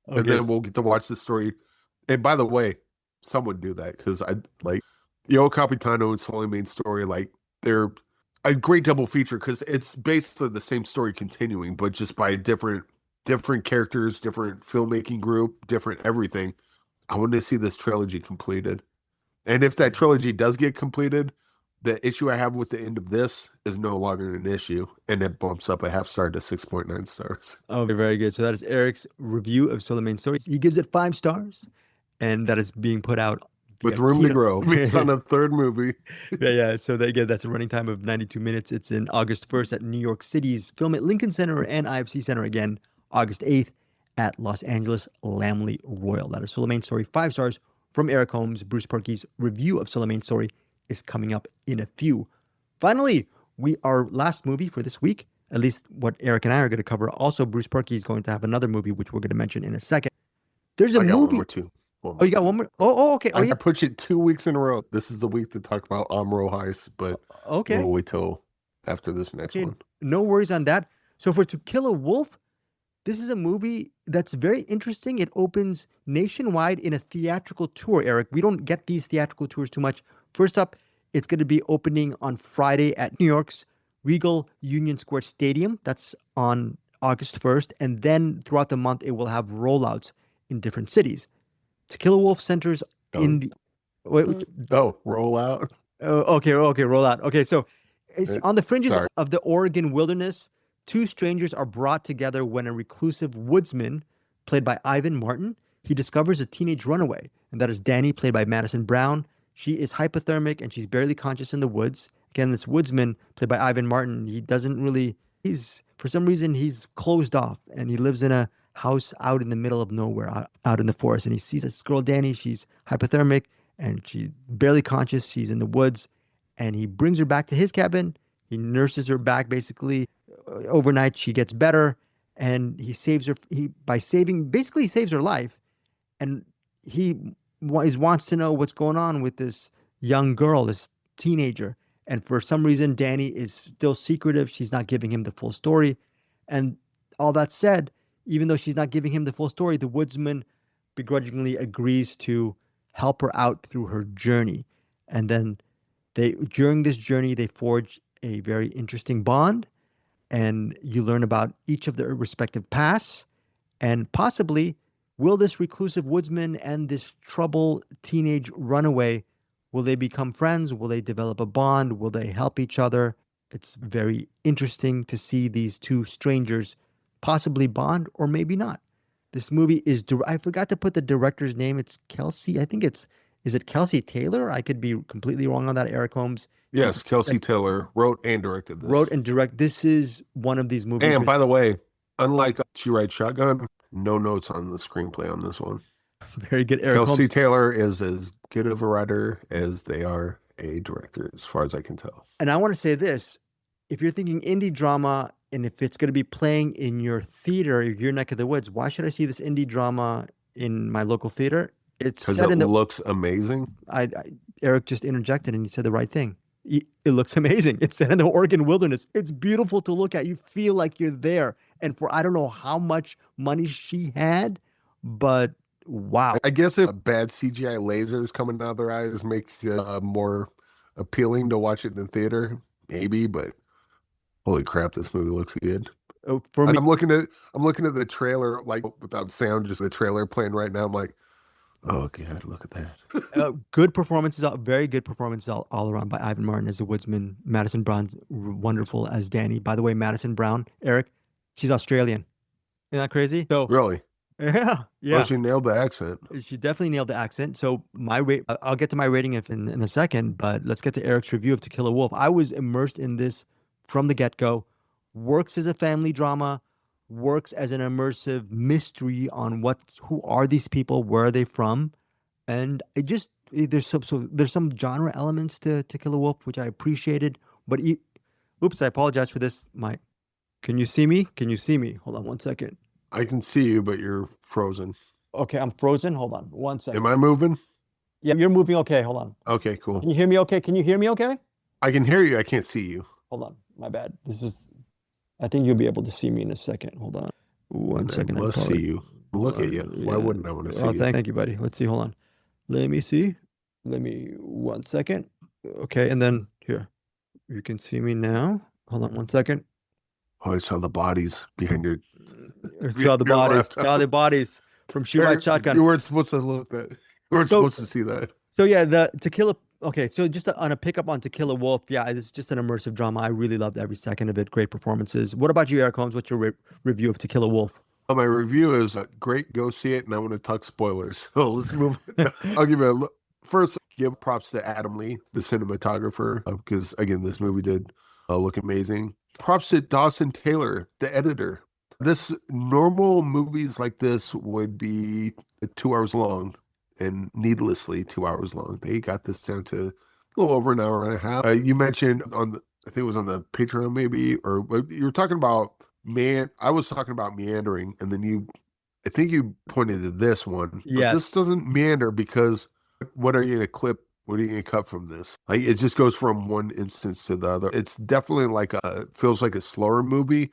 Speaker 2: okay.
Speaker 3: And then we'll get to watch the story. And by the way, someone do that, because I like Yo Capitano and Souleymane's story. Like they're a great double feature because it's basically the same story continuing, but just by different characters, different filmmaking group, different everything. I want to see this trilogy completed. And if that trilogy does get completed, the issue I have with the end of this is no longer an issue, and it bumps up a half star to 6.9 stars.
Speaker 2: Oh, very good. So that is Erik's review of Souleymane's story. He gives it 5 stars, and that is being put out
Speaker 3: With
Speaker 2: via
Speaker 3: room to
Speaker 2: Kino.
Speaker 3: grow. It's on a 3rd movie.
Speaker 2: Yeah. So that's a running time of 92 minutes. It's in August 1st at New York City's Film at Lincoln Center and IFC Center again, August 8th at Los Angeles Laemmle Royal. That is Souleymane's story, 5 stars from Eric Holmes. Bruce Purkey's review of Souleymane's story is coming up in a few. Finally, our last movie for this week, at least what Erik and I are going to cover. Also, Bruce Purkey is going to have another movie, which we're going to mention in a second. There's a
Speaker 3: I got
Speaker 2: movie.
Speaker 3: one more too.
Speaker 2: Oh, you got one more? Oh, okay. Oh,
Speaker 3: I
Speaker 2: yeah.
Speaker 3: pushed it 2 weeks in a row. This is the week to talk about Omro Heist, but
Speaker 2: Okay.
Speaker 3: we'll wait till after this next one.
Speaker 2: No worries on that. So for To Kill a Wolf, this is a movie that's very interesting. It opens nationwide in a theatrical tour, Erik. We don't get these theatrical tours too much. First up, it's going to be opening on Friday at New York's Regal Union Square Stadium. That's on August 1st. And then throughout the month, it will have rollouts in different cities. To Kill a Wolf centers in the...
Speaker 3: Roll out.
Speaker 2: Okay, roll out. Okay, so it's on the fringes
Speaker 3: Sorry.
Speaker 2: of the Oregon wilderness. 2 strangers are brought together when a reclusive woodsman, played by Ivan Martin, he discovers a teenage runaway, and that is Danny, played by Madison Brown. She is hypothermic and she's barely conscious in the woods. Again, this woodsman, played by Ivan Martin, for some reason, he's closed off, and he lives in a house out in the middle of nowhere, out in the forest. And he sees this girl, Danny. She's hypothermic and she's barely conscious. She's in the woods, and he brings her back to his cabin. He nurses her back, basically. Overnight, she gets better, and he saves her. He saves her life, and he wants to know what's going on with this young girl, this teenager. And for some reason, Danny is still secretive. She's not giving him the full story. And all that said, even though she's not giving him the full story, the woodsman begrudgingly agrees to help her out through her journey. And then during this journey, they forge a very interesting bond, and you learn about each of their respective pasts, and possibly will this reclusive woodsman and this troubled teenage runaway, will they become friends? Will they develop a bond? Will they help each other? It's very interesting to see these 2 strangers possibly bond, or maybe not. This movie is, I forgot to put the director's name. It's Kelsey. I think is it Kelsey Taylor? I could be completely wrong on that, Erik Holmes.
Speaker 3: Yes, Kelsey Taylor wrote and directed this.
Speaker 2: This is one of these movies.
Speaker 3: And by the way, unlike She Rides Shotgun, no notes on the screenplay on this one.
Speaker 2: Very good, Erik
Speaker 3: Kelsey
Speaker 2: Holmes.
Speaker 3: Taylor is as good of a writer as they are a director, as far as I can tell.
Speaker 2: And I want to say this. If you're thinking indie drama, and if it's going to be playing in your theater, your neck of the woods, why should I see this indie drama in my local theater? It's
Speaker 3: because
Speaker 2: set in the...
Speaker 3: looks amazing.
Speaker 2: Erik just interjected and he said the right thing. It looks amazing. It's set in the Oregon wilderness. It's beautiful to look at. You feel like you're there. And for I don't know how much money she had, but wow.
Speaker 3: I guess if bad CGI lasers coming out of their eyes makes it more appealing to watch it in the theater, maybe, but holy crap, this movie looks good.
Speaker 2: For me,
Speaker 3: I'm looking at the trailer, like without sound, just the trailer playing right now. I'm like, oh God, look at that.
Speaker 2: good performances, very good performances all around by Ivan Martin as the woodsman. Madison Brown's wonderful as Danny. By the way, Madison Brown, Eric, she's Australian. Isn't that crazy? So
Speaker 3: Really?
Speaker 2: yeah,
Speaker 3: Oh,
Speaker 2: yeah.
Speaker 3: she nailed the accent.
Speaker 2: She definitely nailed the accent. So my rate, I'll get to my rating in a second, but let's get to Eric's review of To Kill a Wolf. I was immersed in this from the get-go. Works as a family drama, works as an immersive mystery on who are these people, where are they from, and there's some genre elements to Kill a Wolf which I appreciated. But oops, I apologize for this. Can you see me? Can you see me? Hold on one second.
Speaker 3: I can see you, but you're frozen.
Speaker 2: Okay, I'm frozen. Hold on one second.
Speaker 3: Am I moving?
Speaker 2: Yeah, you're moving. Okay, hold on.
Speaker 3: Okay, cool.
Speaker 2: Can you hear me okay? Can you hear me okay?
Speaker 3: I can hear you. I can't see you.
Speaker 2: Hold on. My bad. I think you'll be able to see me in a second. Hold on. One second.
Speaker 3: I must see you. Look at you. Why wouldn't I want to see you?
Speaker 2: Thank you, buddy. Let's see. Hold on. Let me see. One second. Okay, and then here. You can see me now. Hold on one second.
Speaker 3: Oh, I saw the bodies behind your.
Speaker 2: Saw the bodies. Saw the bodies from Shoot My Shotgun.
Speaker 3: You weren't supposed to look that. You weren't supposed to see that.
Speaker 2: So yeah, To Kill a. Okay, so just on a pickup on To Kill a Wolf, yeah, it's just an immersive drama. I really loved every second of it. Great performances. What about you, Eric Holmes? What's your review of To Kill a Wolf?
Speaker 3: My review is great. Go see it, and I want to talk spoilers. So let's move. I'll give you first. Give props to Adam Lee, the cinematographer, because again, this movie did look amazing. Props to Dawson Taylor, the editor. This normal movies like this would be 2 hours long, and needlessly 2 hours long. They got this down to a little over an hour and a half. You mentioned I think it was on the Patreon maybe, or you were talking about I was talking about meandering, and then I think you pointed to this one.
Speaker 2: Yes.
Speaker 3: But this doesn't meander because what are you going to clip? What are you going to cut from this? Like, it just goes from one instance to the other. It's definitely feels like a slower movie,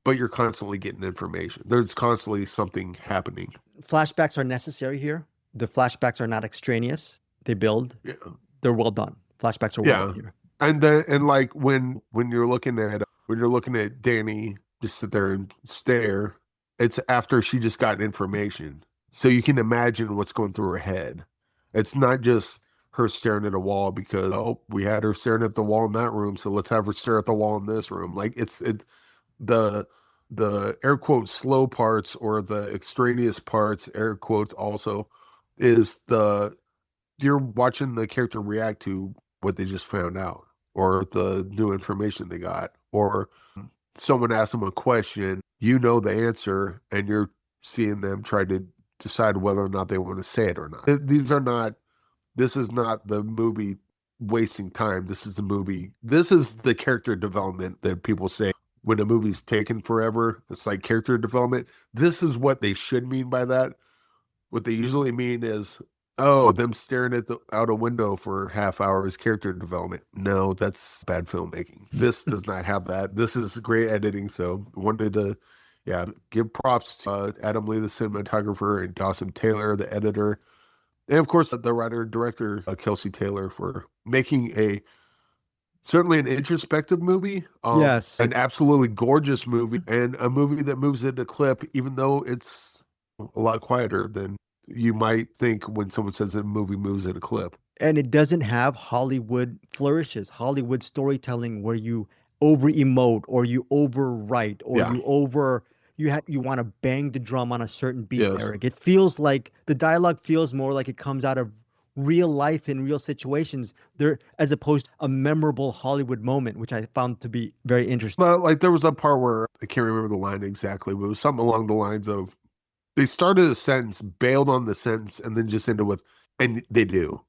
Speaker 3: but you're constantly getting information. There's constantly something happening.
Speaker 2: Flashbacks are necessary here. The flashbacks are not extraneous. They build.
Speaker 3: Yeah.
Speaker 2: They're well done. Flashbacks are well done here.
Speaker 3: And like when you're looking at Danny just sit there and stare, it's after she just got information. So you can imagine what's going through her head. It's not just her staring at a wall because, we had her staring at the wall in that room, so let's have her stare at the wall in this room. Like the air quotes slow parts, or the extraneous parts, air quotes also, is you're watching the character react to what they just found out, or the new information they got, or someone asks them a question, the answer, and you're seeing them try to decide whether or not they want to say it or not. This is not the movie wasting time. This is the character development that people say when a movie's taken forever. It's like character development. This is what they should mean by that. What they usually mean is, them staring out a window for half hour is character development. No, that's bad filmmaking. This does not have that. This is great editing. So wanted to give props to Adam Lee, the cinematographer, and Dawson Taylor, the editor. And of course, the writer-director, Kelsey Taylor, for making certainly an introspective movie.
Speaker 2: Yes.
Speaker 3: An absolutely gorgeous movie, and a movie that moves into clip, even though it's a lot quieter than you might think when someone says a movie moves in a clip.
Speaker 2: And it doesn't have Hollywood flourishes, Hollywood storytelling where you over-emote, or you overwrite, or you want to bang the drum on a certain beat, yes. Eric. It feels like the dialogue feels more like it comes out of real life in real situations there, as opposed to a memorable Hollywood moment, which I found to be very interesting.
Speaker 3: But like there was a part where I can't remember the line exactly, but it was something along the lines of they started a sentence, bailed on the sentence, and then just ended with, and they do.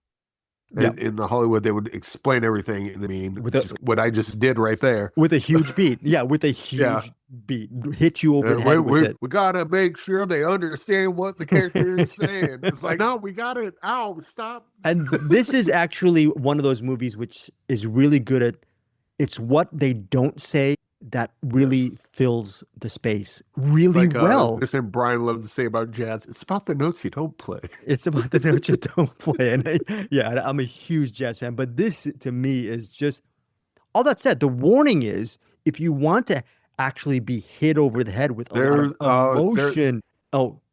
Speaker 2: Yep.
Speaker 3: In the Hollywood, they would explain everything. And I mean, what I just did right there.
Speaker 2: With a huge beat. Yeah, with a huge beat. Hit you over the head with it.
Speaker 3: We got to make sure they understand what the character is saying. It's like, no, we got it. Ow, stop.
Speaker 2: And this is actually one of those movies which is really good at, it's what they don't say that really fills the space really well.
Speaker 3: Listen, Brian loved to say about jazz, it's about the notes you don't play.
Speaker 2: It's about the notes you don't play. And I'm a huge jazz fan, but this to me is just, all that said, the warning is, if you want to actually be hit over the head with a lot of emotion.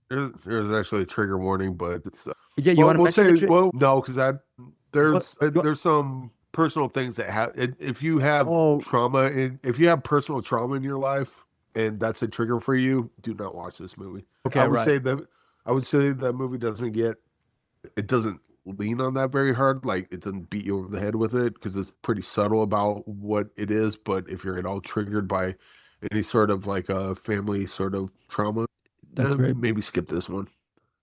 Speaker 3: There's actually a trigger warning, but it's
Speaker 2: yeah. You want to mention
Speaker 3: no, because there's some personal things that happen if you have trauma if you have personal trauma in your life and that's a trigger for you. Do not watch this movie.
Speaker 2: Okay,
Speaker 3: I would say that movie doesn't lean on that very hard. Like it doesn't beat you over the head with it because it's pretty subtle about what it is. But if you're at all triggered by any sort of like a family sort of trauma, maybe skip this one.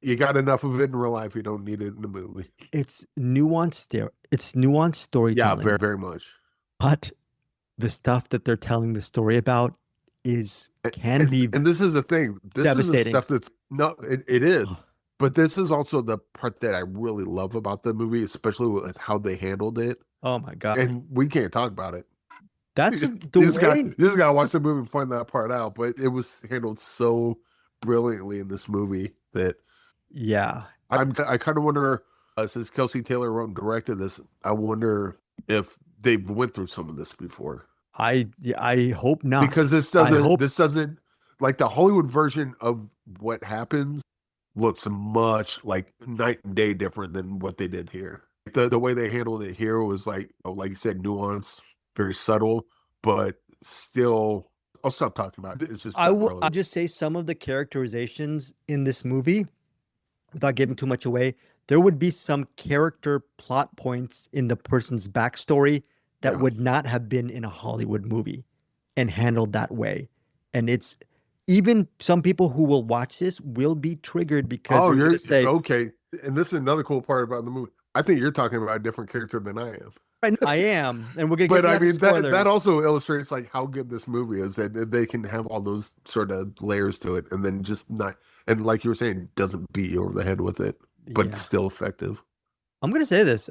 Speaker 3: You got enough of it in real life. You don't need it in the movie.
Speaker 2: It's nuanced. It's nuanced storytelling.
Speaker 3: Yeah, very, very much.
Speaker 2: But the stuff that they're telling the story about can be
Speaker 3: and this is the thing. This
Speaker 2: devastating.
Speaker 3: Is the stuff that's it is. But this is also the part that I really love about the movie, especially with how they handled it.
Speaker 2: Oh my god!
Speaker 3: And we can't talk about it.
Speaker 2: That's
Speaker 3: you just gotta watch the movie and find that part out. But it was handled so brilliantly in this movie that I kind of wonder, since Kelsey Taylor wrote and directed this, I wonder if they've went through some of this before.
Speaker 2: I hope not,
Speaker 3: because this doesn't like the Hollywood version of what happens looks much like night and day different than what they did here. The way they handled it here was like you said, nuanced, very subtle, but still. I'll stop talking about it. It's just
Speaker 2: I'll just say some of the characterizations in this movie, without giving too much away, there would be some character plot points in the person's backstory that would not have been in a Hollywood movie and handled that way. And it's even some people who will watch this will be triggered because
Speaker 3: you're say, okay. And this is another cool part about the movie. I think you're talking about a different character than I am.
Speaker 2: I am, and we're gonna.
Speaker 3: But I mean, that also illustrates like how good this movie is, that they can have all those sort of layers to it, and then just not, and like you were saying, doesn't beat you over the head with it, but it's still effective.
Speaker 2: I'm gonna say this: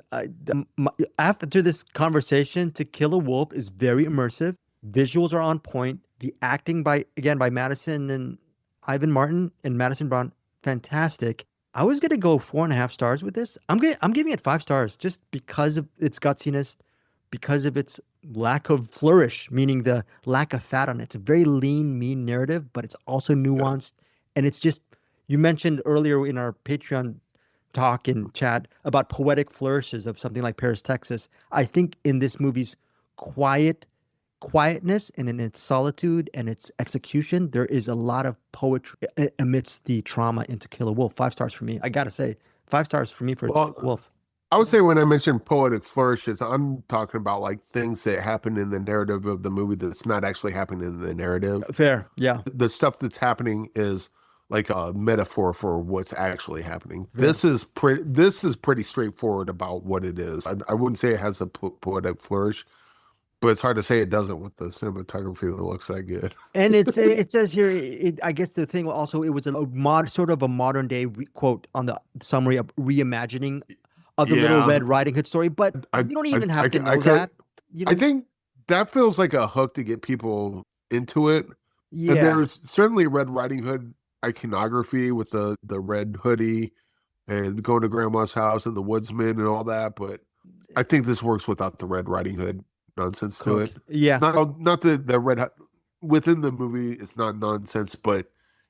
Speaker 2: after this conversation, To Kill a Wolf is very immersive. Visuals are on point. The acting by Madison and Ivan Martin and Madison Brown, fantastic. I was gonna go 4.5 stars with this. I'm giving it 5 stars just because of its gutsiness, because of its lack of flourish, meaning the lack of fat on it. It's a very lean, mean narrative, but it's also nuanced, and it's just. You mentioned earlier in our Patreon talk and chat about poetic flourishes of something like Paris, Texas. I think in this movie's quietness and in its solitude and its execution, there is a lot of poetry amidst the trauma in To Kill a Wolf. 5 stars for me. I gotta say, 5 stars for me for Wolf.
Speaker 3: I would say when I mention poetic flourishes, I'm talking about like things that happen in the narrative of the movie that's not actually happening in the narrative.
Speaker 2: Fair, yeah.
Speaker 3: The stuff that's happening is like a metaphor for what's actually happening. Yeah. This is pretty straightforward about what it is. I wouldn't say it has a poetic flourish. But it's hard to say it doesn't with the cinematography that looks that good.
Speaker 2: And it says here, I guess the thing also, it was sort of a modern day quote on the summary of reimagining of the Little Red Riding Hood story. But you don't even have to know that.
Speaker 3: I think that feels like a hook to get people into it.
Speaker 2: Yeah.
Speaker 3: And there's certainly Red Riding Hood iconography with the red hoodie and going to grandma's house and the woodsman and all that. But I think this works without the Red Riding Hood nonsense to it.
Speaker 2: Yeah.
Speaker 3: Not the red within the movie, it's not nonsense, but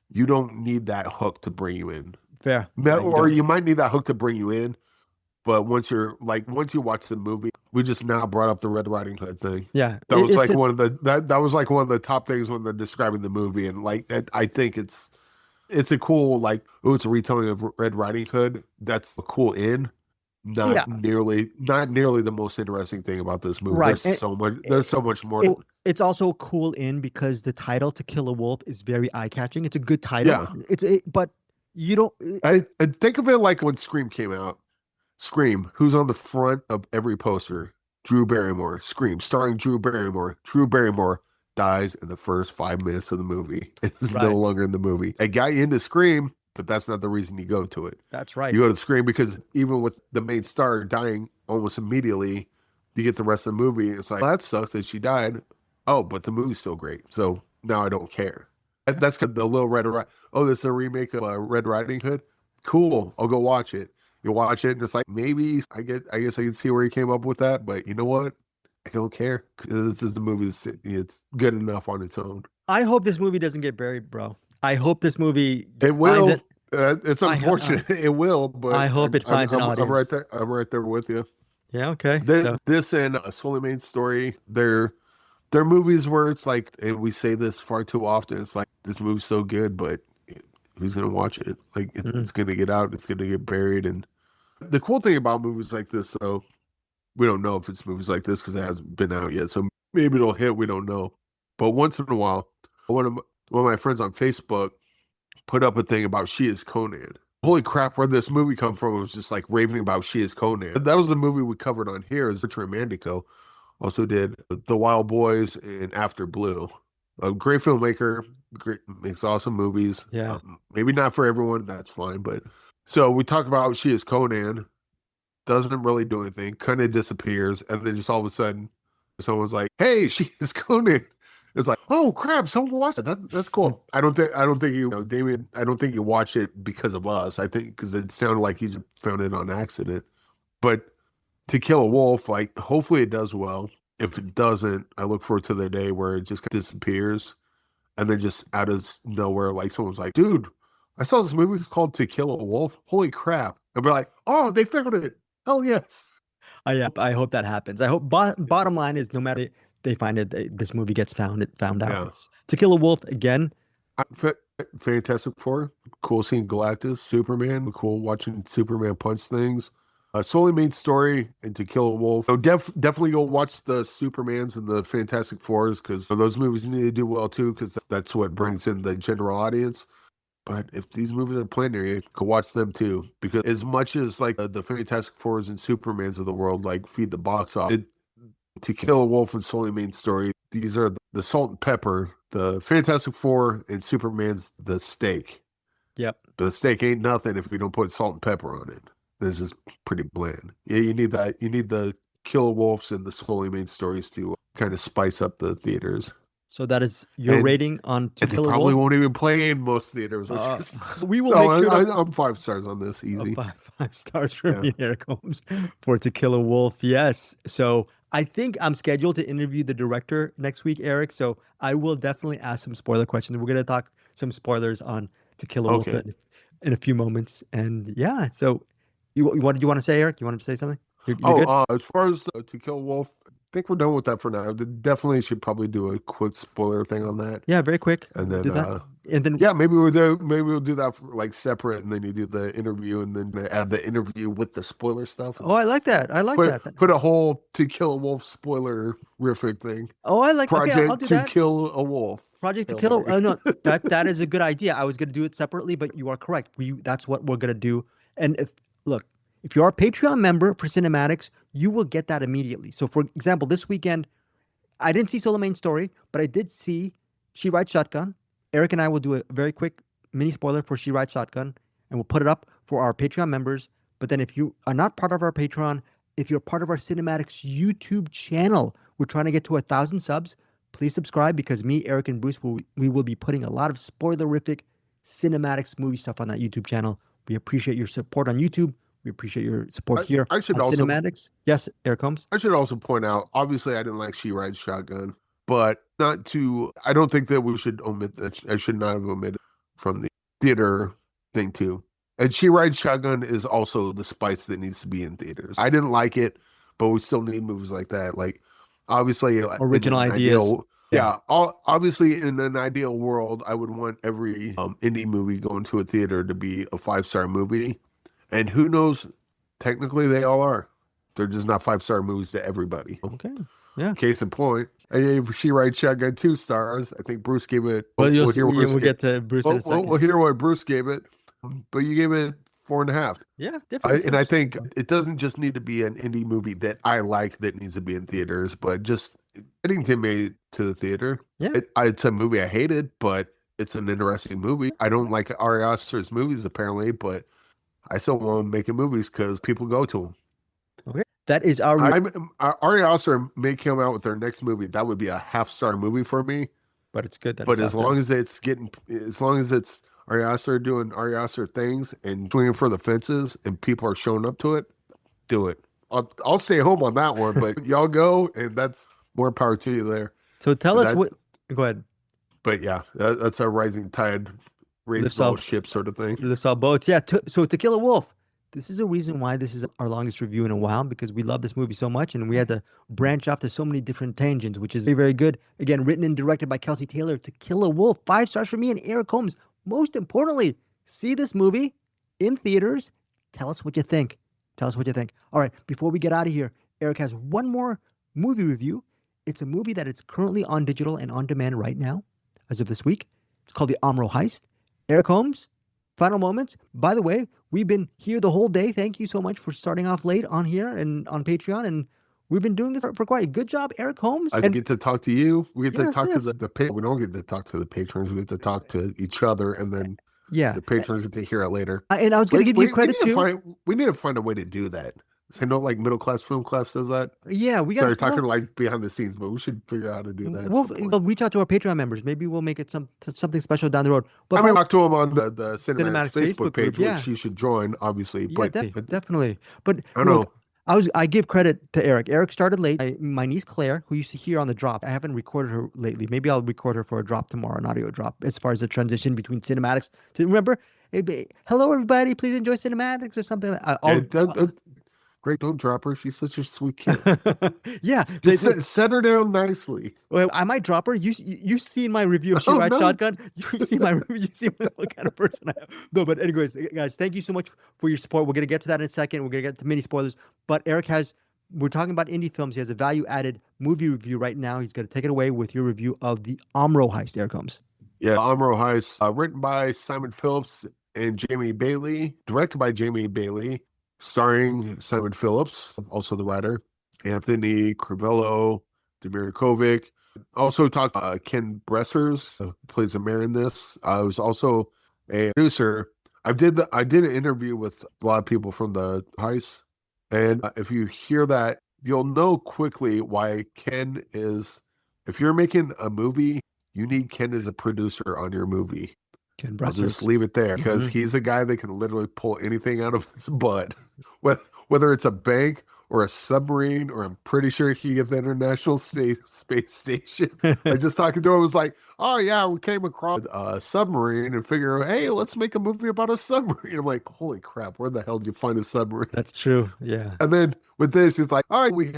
Speaker 3: you don't need that hook to bring you in.
Speaker 2: Fair.
Speaker 3: Or you might need that hook to bring you in, but once you watch the movie, we just now brought up the Red Riding Hood thing.
Speaker 2: Yeah.
Speaker 3: That was one of the top things when they're describing the movie, and like I think it's a cool it's a retelling of Red Riding Hood. That's a cool in. Not nearly the most interesting thing about this movie. Right. There's so much more.
Speaker 2: It's also cool in because the title To Kill a Wolf is very eye-catching. It's a good title. Yeah. But you don't.
Speaker 3: I think of it like when Scream came out. Scream, who's on the front of every poster? Drew Barrymore. Scream, starring Drew Barrymore. Drew Barrymore dies in the first 5 minutes of the movie. It's no longer in the movie. A guy into Scream. But that's not the reason you go to it.
Speaker 2: That's right.
Speaker 3: You go to Scream because even with the main star dying almost immediately, you get the rest of the movie. It's like, that sucks that she died. Oh, but the movie's still great. So now I don't care. That's the Little Red Riding. Oh, this is a remake of Red Riding Hood. Cool. I'll go watch it. You watch it and it's like, maybe I guess I can see where he came up with that. But you know what? I don't care. This is the movie. It's good enough on its own.
Speaker 2: I hope this movie doesn't get buried, bro. I hope this movie
Speaker 3: It
Speaker 2: finds
Speaker 3: will.
Speaker 2: it.
Speaker 3: It's unfortunate. It will, but
Speaker 2: I hope it finds an
Speaker 3: I'm right
Speaker 2: audience.
Speaker 3: there. I'm right there with you.
Speaker 2: Yeah, okay. So
Speaker 3: This and Souleymane's story, they're movies where it's like, and we say this far too often. It's like this movie's so good, but who's gonna watch it? Like
Speaker 2: mm,
Speaker 3: it's gonna get out. It's gonna get buried. And the cool thing about movies like this, though, we don't know if it's movies like this because it hasn't been out yet. So maybe it'll hit. We don't know. But once in a while, one of my friends on Facebook put up a thing about She Is Conan. Holy crap, where this movie come from? It was just like raving about She Is Conan. That was the movie we covered on here. Is Richard Mandico also did The Wild Boys and After Blue. A great filmmaker, great makes awesome movies.
Speaker 2: yeah.
Speaker 3: Maybe not for everyone, that's fine. But so we talked about She Is Conan, doesn't really do anything, kind of disappears, and then just all of a sudden, someone's like, "Hey, She Is Conan." It's like, oh crap, someone watched it. That's cool. I don't think Damien. I don't think you watch it because of us. I think because it sounded like he just found it on accident. But To Kill a Wolf, like, hopefully it does well. If it doesn't, I look forward to the day where it just disappears, and then just out of nowhere, like someone's like, "Dude, I saw this movie called To Kill a Wolf. Holy crap!" And we're like, "Oh, they found it. Hell yes."
Speaker 2: I hope that happens. I hope bottom line is no matter they find it, this movie gets found out.
Speaker 3: Yeah.
Speaker 2: It's To Kill a Wolf again.
Speaker 3: Fantastic Four, cool seeing Galactus, Superman, cool watching Superman punch things. Souleymane's story and To Kill a Wolf. So definitely go watch the Supermans and the Fantastic Fours because those movies need to do well too because that's what brings in the general audience. But if these movies are playing near you, go watch them too. Because as much as like the Fantastic Fours and Supermans of the world like feed the box off, To Kill a Wolf and Souleymane's story, these are the salt and pepper. The Fantastic Four and Superman's the steak.
Speaker 2: Yep.
Speaker 3: But the steak ain't nothing if we don't put salt and pepper on it. This is pretty bland. Yeah, you need that. You need the Kill Wolves and the Souleyman stories to kind of spice up the theaters.
Speaker 2: So that is your rating on To Kill a Wolf?
Speaker 3: They probably won't even play in most theaters.
Speaker 2: We will make sure
Speaker 3: I'm 5 stars on this. Easy.
Speaker 2: 5 stars for me and Eric Holmes for To Kill a Wolf. Yes. So I think I'm scheduled to interview the director next week, Eric. So I will definitely ask some spoiler questions. We're going to talk some spoilers on To Kill a Wolf in a few moments. And yeah, so what did you want to say, Eric? You want to say something? You're good?
Speaker 3: As far as To Kill a Wolf, I think we're done with that for now. Definitely should probably do a quick spoiler thing on that.
Speaker 2: Yeah, very quick.
Speaker 3: And then, maybe we'll do that for like separate, and then you do the interview, and then add the interview with the spoiler stuff.
Speaker 2: Oh, I like that.
Speaker 3: Put a whole To Kill a Wolf spoiler-rific thing.
Speaker 2: Oh, I like
Speaker 3: Project
Speaker 2: okay, I'll do that.
Speaker 3: To Kill a Wolf.
Speaker 2: Project To Kill. No, that is a good idea. I was going to do it separately, but you are correct. That's what we're going to do. And if you're a Patreon member for CinemAddicts, you will get that immediately. So, for example, this weekend, I didn't see Souleymane's story, but I did see She Rides Shotgun. Eric and I will do a very quick mini spoiler for She Rides Shotgun, and we'll put it up for our Patreon members. But then if you are not part of our Patreon, if you're part of our CinemAddicts YouTube channel, we're trying to get to 1,000 subs. Please subscribe because me, Eric, and Bruce, we will be putting a lot of spoilerific CinemAddicts movie stuff on that YouTube channel. We appreciate your support on YouTube. We appreciate your support here on CinemAddicts. Yes, Eric Holmes.
Speaker 3: I should also point out, obviously, I didn't like She Rides Shotgun, but I don't think that we should omit that. I should not have omitted from the theater thing too. And She Rides Shotgun is also the spice that needs to be in theaters. I didn't like it, but we still need movies like that. Like, obviously,
Speaker 2: original ideas.
Speaker 3: Obviously, in an ideal world, I would want every indie movie going to a theater to be a 5-star movie. And who knows? Technically, they all are. They're just not 5-star movies to everybody.
Speaker 2: Okay. Yeah.
Speaker 3: Case in point, I gave She Rides Shotgun 2 stars. I think Bruce gave it.
Speaker 2: We'll get to Bruce in a second.
Speaker 3: We'll hear what Bruce gave it, but you gave it 4.5.
Speaker 2: Yeah, different.
Speaker 3: And I think it doesn't just need to be an indie movie that I like that needs to be in theaters, but just getting to me to the theater.
Speaker 2: Yeah,
Speaker 3: it's a movie I hated, but it's an interesting movie. I don't like Ari Aster's movies apparently, but I still want to make movies because people go to them.
Speaker 2: Okay, that is our.
Speaker 3: Ari Aster may come out with their next movie. That would be a 1/2-star movie for me.
Speaker 2: But it's good.
Speaker 3: But as long as it's Ari Aster doing Ari Aster things and swinging for the fences, and people are showing up to it, do it. I'll stay home on that one, but y'all go, and that's more power to you there.
Speaker 2: So tell us what. Go ahead.
Speaker 3: But yeah, that's a rising tide, raising all ships sort of thing.
Speaker 2: Lifts all boats. Yeah. So To Kill a Wolf. This is a reason why this is our longest review in a while, because we love this movie so much and we had to branch off to so many different tangents, which is very, very good. Again, written and directed by Kelsey Taylor. To Kill a Wolf, 5 stars for me and Eric Holmes. Most importantly, see this movie in theaters. Tell us what you think. Tell us what you think. All right, before we get out of here, Eric has one more movie review. It's a movie that is currently on digital and on demand right now, as of this week. It's called The Omro Heist. Eric Holmes, final moments. By the way, we've been here the whole day. Thank you so much for starting off late on here and on Patreon. And we've been doing this for quite a good job, Eric Holmes.
Speaker 3: I get to talk to you. We get to talk to the we don't get to talk to the patrons. We get to talk to each other, and then the patrons get to hear it later.
Speaker 2: And I was going to give you credit too.
Speaker 3: We need to find a way to do that. I know like Middle Class Film Class does that.
Speaker 2: Yeah, we got.
Speaker 3: Sorry, talking like behind the scenes, but we should figure out how to do that.
Speaker 2: We'll reach out to our Patreon members. Maybe we'll make it something special down the road.
Speaker 3: But I mean, talk to them on the CinemAddicts Facebook page, which you should join, obviously.
Speaker 2: Yeah, definitely. But
Speaker 3: I don't know.
Speaker 2: I give credit to Eric. Eric started late. My niece Claire, who you see here on the drop, I haven't recorded her lately. Maybe I'll record her for a drop tomorrow, an audio drop, as far as the transition between CinemAddicts. Remember, hello everybody, please enjoy CinemAddicts or something.
Speaker 3: Great, don't drop her. She's such a sweet kid.
Speaker 2: Yeah,
Speaker 3: set her down nicely.
Speaker 2: Well, I might drop her. You seen my review of She Rides Shotgun? You see my review. You see what kind of person I am. No, but anyways, guys, thank you so much for your support. We're gonna get to that in a second. We're gonna get to mini spoilers. But Eric we're talking about indie films. He has a value-added movie review right now. He's gonna take it away with your review of The Omro Heist. Eric Holmes.
Speaker 3: Yeah, Omro Heist, written by Simon Phillips and Jamie Bailey, directed by Jamie Bailey. Starring Simon Phillips, also the writer, Anthony Crivello, Demir Kovic. Also talked Ken Bressers, who plays the mayor in this. I was also a producer. I did an interview with a lot of people from the heist, and if you hear that, you'll know quickly why Ken is. If you're making a movie, you need Ken as a producer on your movie. I'll just leave it there because he's a guy that can literally pull anything out of his butt, whether it's a bank or a submarine, or I'm pretty sure he gets the International Space Station. I just talking to him, was like, oh yeah, we came across a submarine and figure, hey, let's make a movie about a submarine. I'm like, holy crap, where the hell did you find a submarine?
Speaker 2: That's true, yeah.
Speaker 3: And then with this, he's like, all right,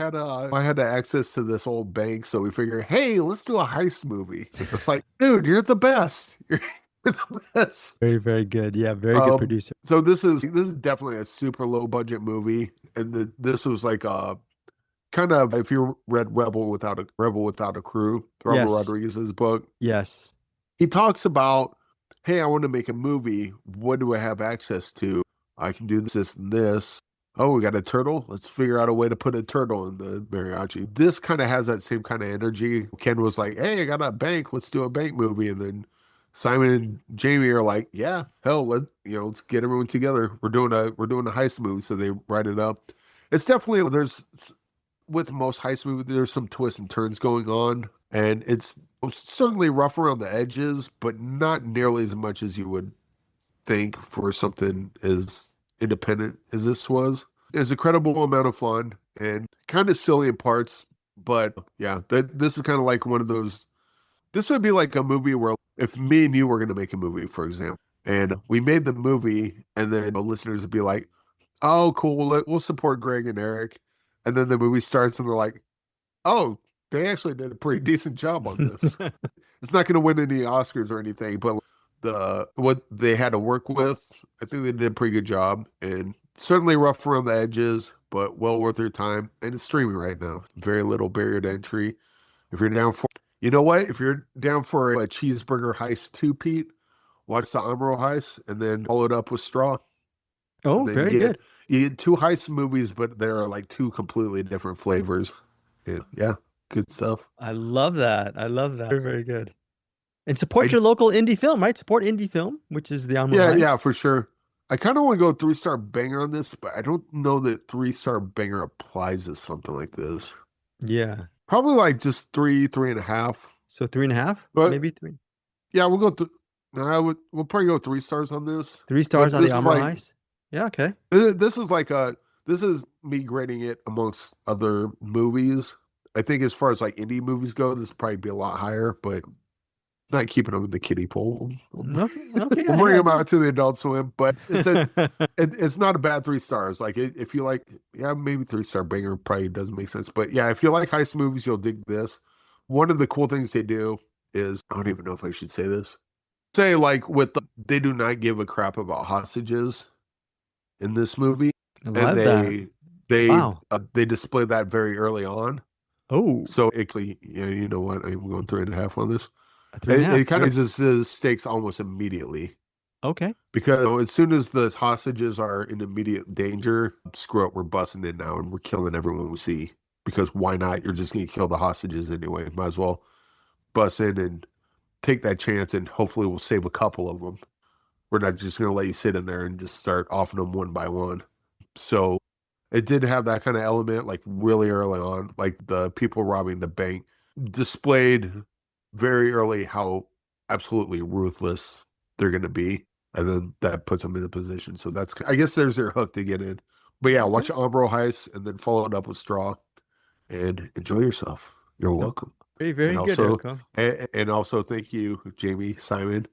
Speaker 3: I had access to this old bank, so we figure, hey, let's do a heist movie. It's like, dude, you're the best.
Speaker 2: Very, very good. Yeah, very good producer.
Speaker 3: So this is definitely a super low budget movie, and this was like kind of, if you read Rebel Without a Crew, Robert Rodriguez's book.
Speaker 2: Yes,
Speaker 3: he talks about, hey, I want to make a movie. What do I have access to? I can do this and this. Oh, we got a turtle. Let's figure out a way to put a turtle in the mariachi. This kind of has that same kind of energy. Ken was like, hey, I got a bank. Let's do a bank movie, and then Simon and Jamie are like, yeah, hell, let's get everyone together. We're doing a heist movie, so they write it up. It's definitely, with most heist movies, there's some twists and turns going on, and it's certainly rough around the edges, but not nearly as much as you would think for something as independent as this was. It's a credible amount of fun and kind of silly in parts, but yeah, this is kind of like one of those. This would be like a movie where if me and you were going to make a movie, for example, and we made the movie, and then the listeners would be like, oh, cool, we'll support Greg and Eric. And then the movie starts and they're like, oh, they actually did a pretty decent job on this. It's not going to win any Oscars or anything, but what they had to work with, I think they did a pretty good job, and certainly rough around the edges, but well worth your time. And it's streaming right now. Very little barrier to entry. If you're down for, you know what? If you're down for a cheeseburger heist 2, Pete, watch the Omro Heist and then follow it up with Straw.
Speaker 2: Oh, very good.
Speaker 3: You get 2 heist movies, but there are like 2 completely different flavors. Yeah, good stuff.
Speaker 2: I love that. Very, very good. And support your local indie film, right? Support indie film, which is the Omro Heist.
Speaker 3: Yeah, for sure. I kind of want to go 3-star banger on this, but I don't know that 3-star banger applies to something like this.
Speaker 2: Yeah.
Speaker 3: Probably like just 3.5.
Speaker 2: So 3.5? Maybe 3.
Speaker 3: Yeah, we'll go. We'll probably go 3 stars on this.
Speaker 2: 3 stars on the Omro Heist? Yeah, okay.
Speaker 3: This is me grading it amongst other movies. I think as far as like indie movies go, this would probably be a lot higher, but Not keeping them in the kiddie pool.
Speaker 2: Okay,
Speaker 3: We'll bring them out to the Adult Swim, but it's not a bad 3 stars. Like if you like, maybe 3-star banger probably doesn't make sense. But yeah, if you like heist movies, you'll dig this. One of the cool things they do is, I don't even know if I should say this. Say like they do not give a crap about hostages in this movie. And they display that very early on.
Speaker 2: Oh.
Speaker 3: So actually, you know what? I'm going 3.5 on this.
Speaker 2: It
Speaker 3: kind of raises stakes almost immediately.
Speaker 2: Okay.
Speaker 3: Because as soon as the hostages are in immediate danger, screw it, we're busting in now and we're killing everyone we see. Because why not? You're just going to kill the hostages anyway. Might as well bust in and take that chance, and hopefully we'll save a couple of them. We're not just going to let you sit in there and just start offing them one by one. So it did have that kind of element, like really early on, like the people robbing the bank displayed very early how absolutely ruthless they're going to be. And then that puts them in a position. So I guess there's their hook to get in. But yeah, watch Omro Heist and then follow it up with Straw and enjoy yourself. You're welcome.
Speaker 2: Very, very
Speaker 3: and
Speaker 2: good.
Speaker 3: Also, and also thank you, Jamie, Simon.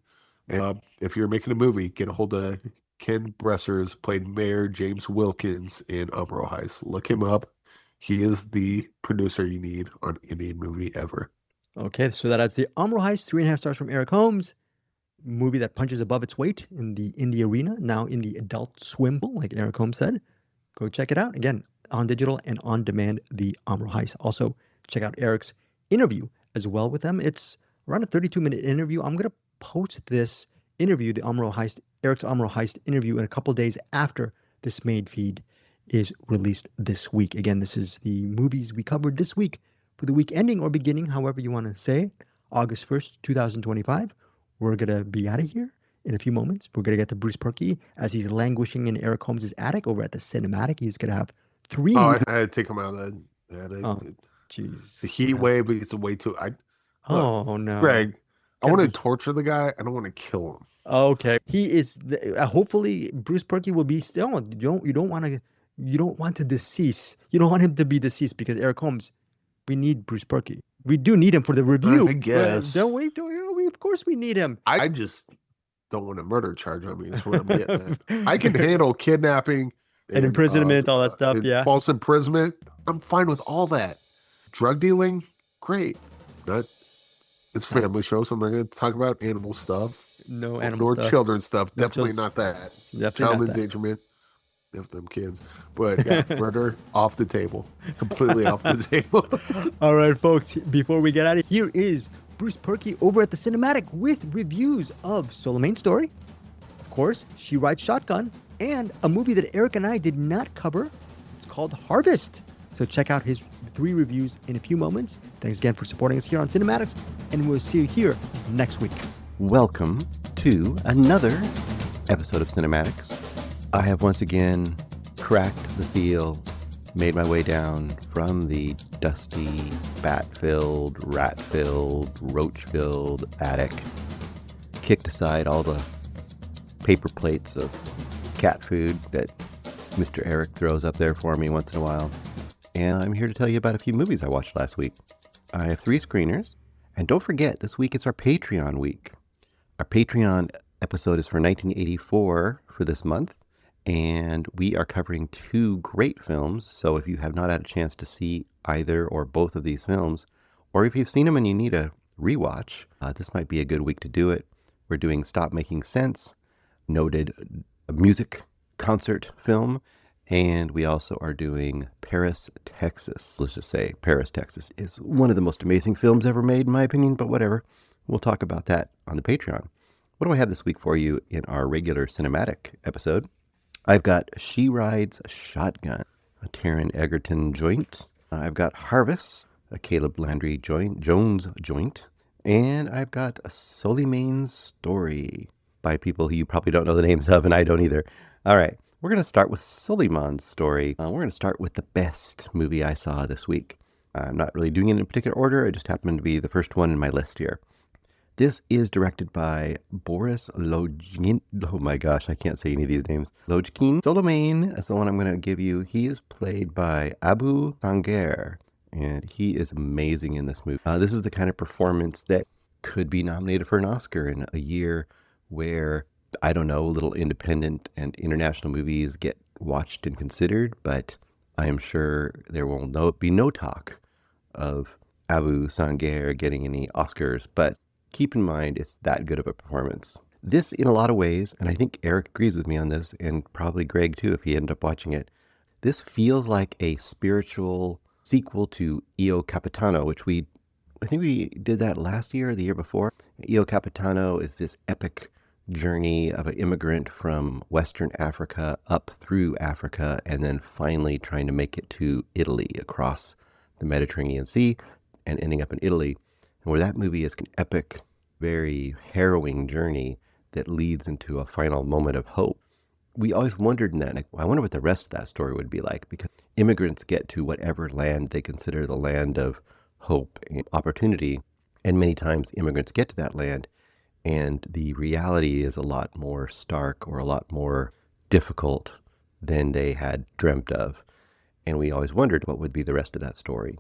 Speaker 3: And if you're making a movie, get a hold of Ken Bressers, played Mayor James Wilkins in Omro Heist. Look him up. He is the producer you need on any movie ever.
Speaker 2: Okay, so that's the Omro Heist, 3.5 stars from Eric Holmes. Movie that punches above its weight in the indie arena, now in the Adult Swim, like Eric Holmes said. Go check it out. Again, on digital and on demand, the Omro Heist. Also, check out Eric's interview as well with them. It's around a 32-minute interview. I'm going to post this interview, the Eric's Omro Heist interview, in a couple days after this main feed is released this week. Again, this is the movies we covered this week for the week ending or beginning, however you want to say, August 1st, 2025. We're going to be out of here in a few moments. We're going to get to Bruce Purkey as he's languishing in Erik Holmes' attic over at the Cinem-Attic. He's going to have 3 movies.
Speaker 3: I had to take him out of the attic.
Speaker 2: Oh, jeez.
Speaker 3: The heat wave, but it's way too...
Speaker 2: no.
Speaker 3: Greg, I want to torture the guy. I don't want to kill him.
Speaker 2: Okay. He is... hopefully, Bruce Purkey will be still... You don't want to decease. You don't want him to be deceased because Erik Holmes, we need Bruce Purkey. We do need him for the review.
Speaker 3: I guess.
Speaker 2: Don't we? Of course we need him.
Speaker 3: I just don't want a murder charge on me. Is what I'm getting at. I can handle kidnapping
Speaker 2: and imprisonment, all that stuff. Yeah.
Speaker 3: False imprisonment. I'm fine with all that. Drug dealing, great. It's a family show, so I'm not going to talk about animal stuff.
Speaker 2: No animal
Speaker 3: nor
Speaker 2: stuff.
Speaker 3: Children's stuff. Definitely not that. Child endangerment. If them kids. But yeah, murder off the table. Completely off the table.
Speaker 2: All right, folks. Before we get out of here is Bruce Purkey over at the Cinem-Attic with reviews of Soulemane's Story, of course, She Rides Shotgun, and a movie that Eric and I did not cover. It's called Harvest. So check out his 3 reviews in a few moments. Thanks again for supporting us here on CinemAddicts, and we'll see you here next week.
Speaker 4: Welcome to another episode of CinemAddicts. I have once again cracked the seal, made my way down from the dusty, bat-filled, rat-filled, roach-filled attic, kicked aside all the paper plates of cat food that Mr. Eric throws up there for me once in a while, and I'm here to tell you about a few movies I watched last week. I have 3 screeners, and don't forget, this week is our Patreon week. Our Patreon episode is for 1984 for this month, and we are covering 2 great films, so if you have not had a chance to see either or both of these films, or if you've seen them and you need a rewatch, this might be a good week to do it. We're doing Stop Making Sense, noted music concert film, and we also are doing Paris, Texas. Let's just say Paris, Texas is one of the most amazing films ever made, in my opinion, but whatever. We'll talk about that on the Patreon. What do I have this week for you in our regular Cinem-Attic episode? I've got She Rides Shotgun, a Taron Egerton joint. I've got Harvest, a Caleb Landry Jones joint. And I've got a Soulemane's Story by people who you probably don't know the names of, and I don't either. All right, we're going to start with Soulemane's Story. We're going to start with the best movie I saw this week. I'm not really doing it in a particular order. It just happened to be the first one in my list here. This is directed by Boris Lojkin. Oh my gosh, I can't say any of these names. Lojkin. Souleymane is the one I'm going to give you. He is played by Abu Sanger, and he is amazing in this movie. This is the kind of performance that could be nominated for an Oscar in a year where, I don't know, little independent and international movies get watched and considered, but I am sure there will be no talk of Abu Sanger getting any Oscars, but keep in mind it's that good of a performance. This, in a lot of ways, and I think Erik agrees with me on this, and probably Greg too if he ended up watching it, this feels like a spiritual sequel to Io Capitano, which I think we did that last year or the year before. Io Capitano is this epic journey of an immigrant from Western Africa up through Africa and then finally trying to make it to Italy across the Mediterranean Sea and ending up in Italy. And where that movie is an epic, very harrowing journey that leads into a final moment of hope. We always wondered in that, like, I wonder what the rest of that story would be like, because immigrants get to whatever land they consider the land of hope and opportunity. And many times immigrants get to that land and the reality is a lot more stark or a lot more difficult than they had dreamt of. And we always wondered what would be the rest of that story.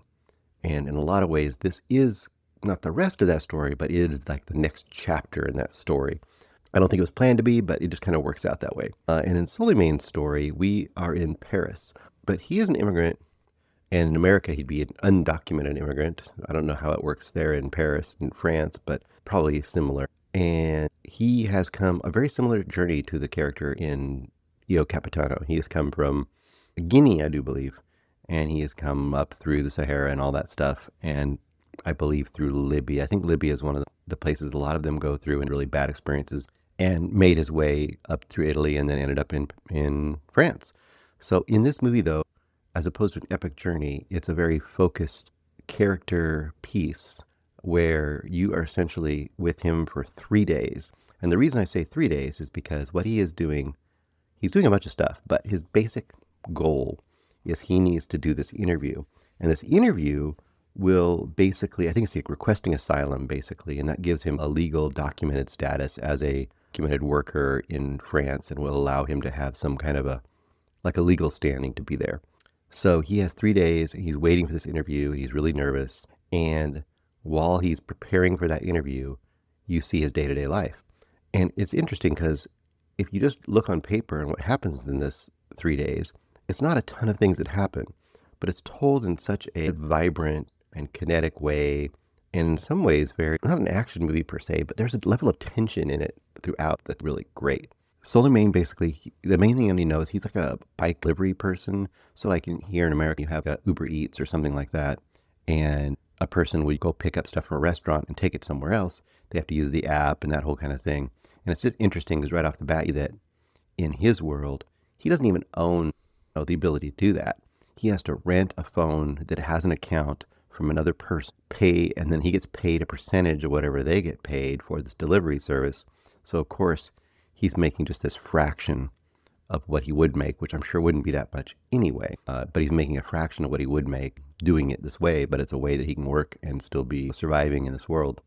Speaker 4: And in a lot of ways, this is not the rest of that story, but it is like the next chapter in that story. I don't think it was planned to be, but it just kind of works out that way. And in Souleymane's story, we are in Paris, but he is an immigrant. And in America, he'd be an undocumented immigrant. I don't know how it works there in Paris, in France, but probably similar. And he has come a very similar journey to the character in Io Capitano. He has come from Guinea, I do believe, and he has come up through the Sahara and all that stuff, and I believe through Libya. I think Libya is one of the places a lot of them go through in really bad experiences, and made his way up through Italy and then ended up in France. So in this movie, though, as opposed to an epic journey, it's a very focused character piece where you are essentially with him for 3 days. And the reason I say 3 days is because what he is doing, he's doing a bunch of stuff, but his basic goal is he needs to do this interview. And this interview will basically, I think it's like requesting asylum, basically, and that gives him a legal documented status as a documented worker in France and will allow him to have some kind of a legal standing to be there. So he has 3 days, and he's waiting for this interview, and he's really nervous. And while he's preparing for that interview, you see his day-to-day life. And it's interesting because if you just look on paper and what happens in this 3 days, it's not a ton of things that happen, but it's told in such a vibrant and kinetic way, and in some ways very, not an action movie per se, but there's a level of tension in it throughout that's really great. Souleyman, basically, the main thing you know is he's like a bike delivery person. So like here in America, you have a Uber Eats or something like that, and a person would go pick up stuff from a restaurant and take it somewhere else. They have to use the app and that whole kind of thing. And it's just interesting because right off the bat, that in his world, he doesn't even own the ability to do that. He has to rent a phone that has an account from another person, pay, and then he gets paid a percentage of whatever they get paid for this delivery service. So of course, he's making just this fraction of what he would make, which I'm sure wouldn't be that much anyway. But he's making a fraction of what he would make doing it this way, but it's a way that he can work and still be surviving in this world.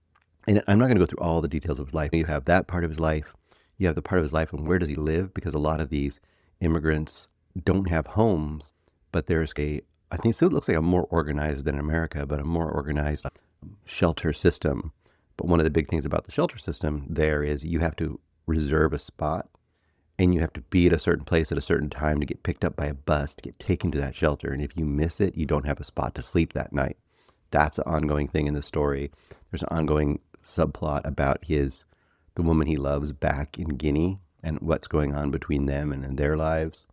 Speaker 4: And I'm not going to go through all the details of his life. You have that part of his life. You have the part of his life and where does he live? Because a lot of these immigrants don't have homes, but there's I think so it looks like a more organized than America, but a more organized shelter system. But one of the big things about the shelter system there is you have to reserve a spot and you have to be at a certain place at a certain time to get picked up by a bus to get taken to that shelter. And if you miss it, you don't have a spot to sleep that night. That's an ongoing thing in the story. There's an ongoing subplot about the woman he loves back in Guinea and what's going on between them and in their lives.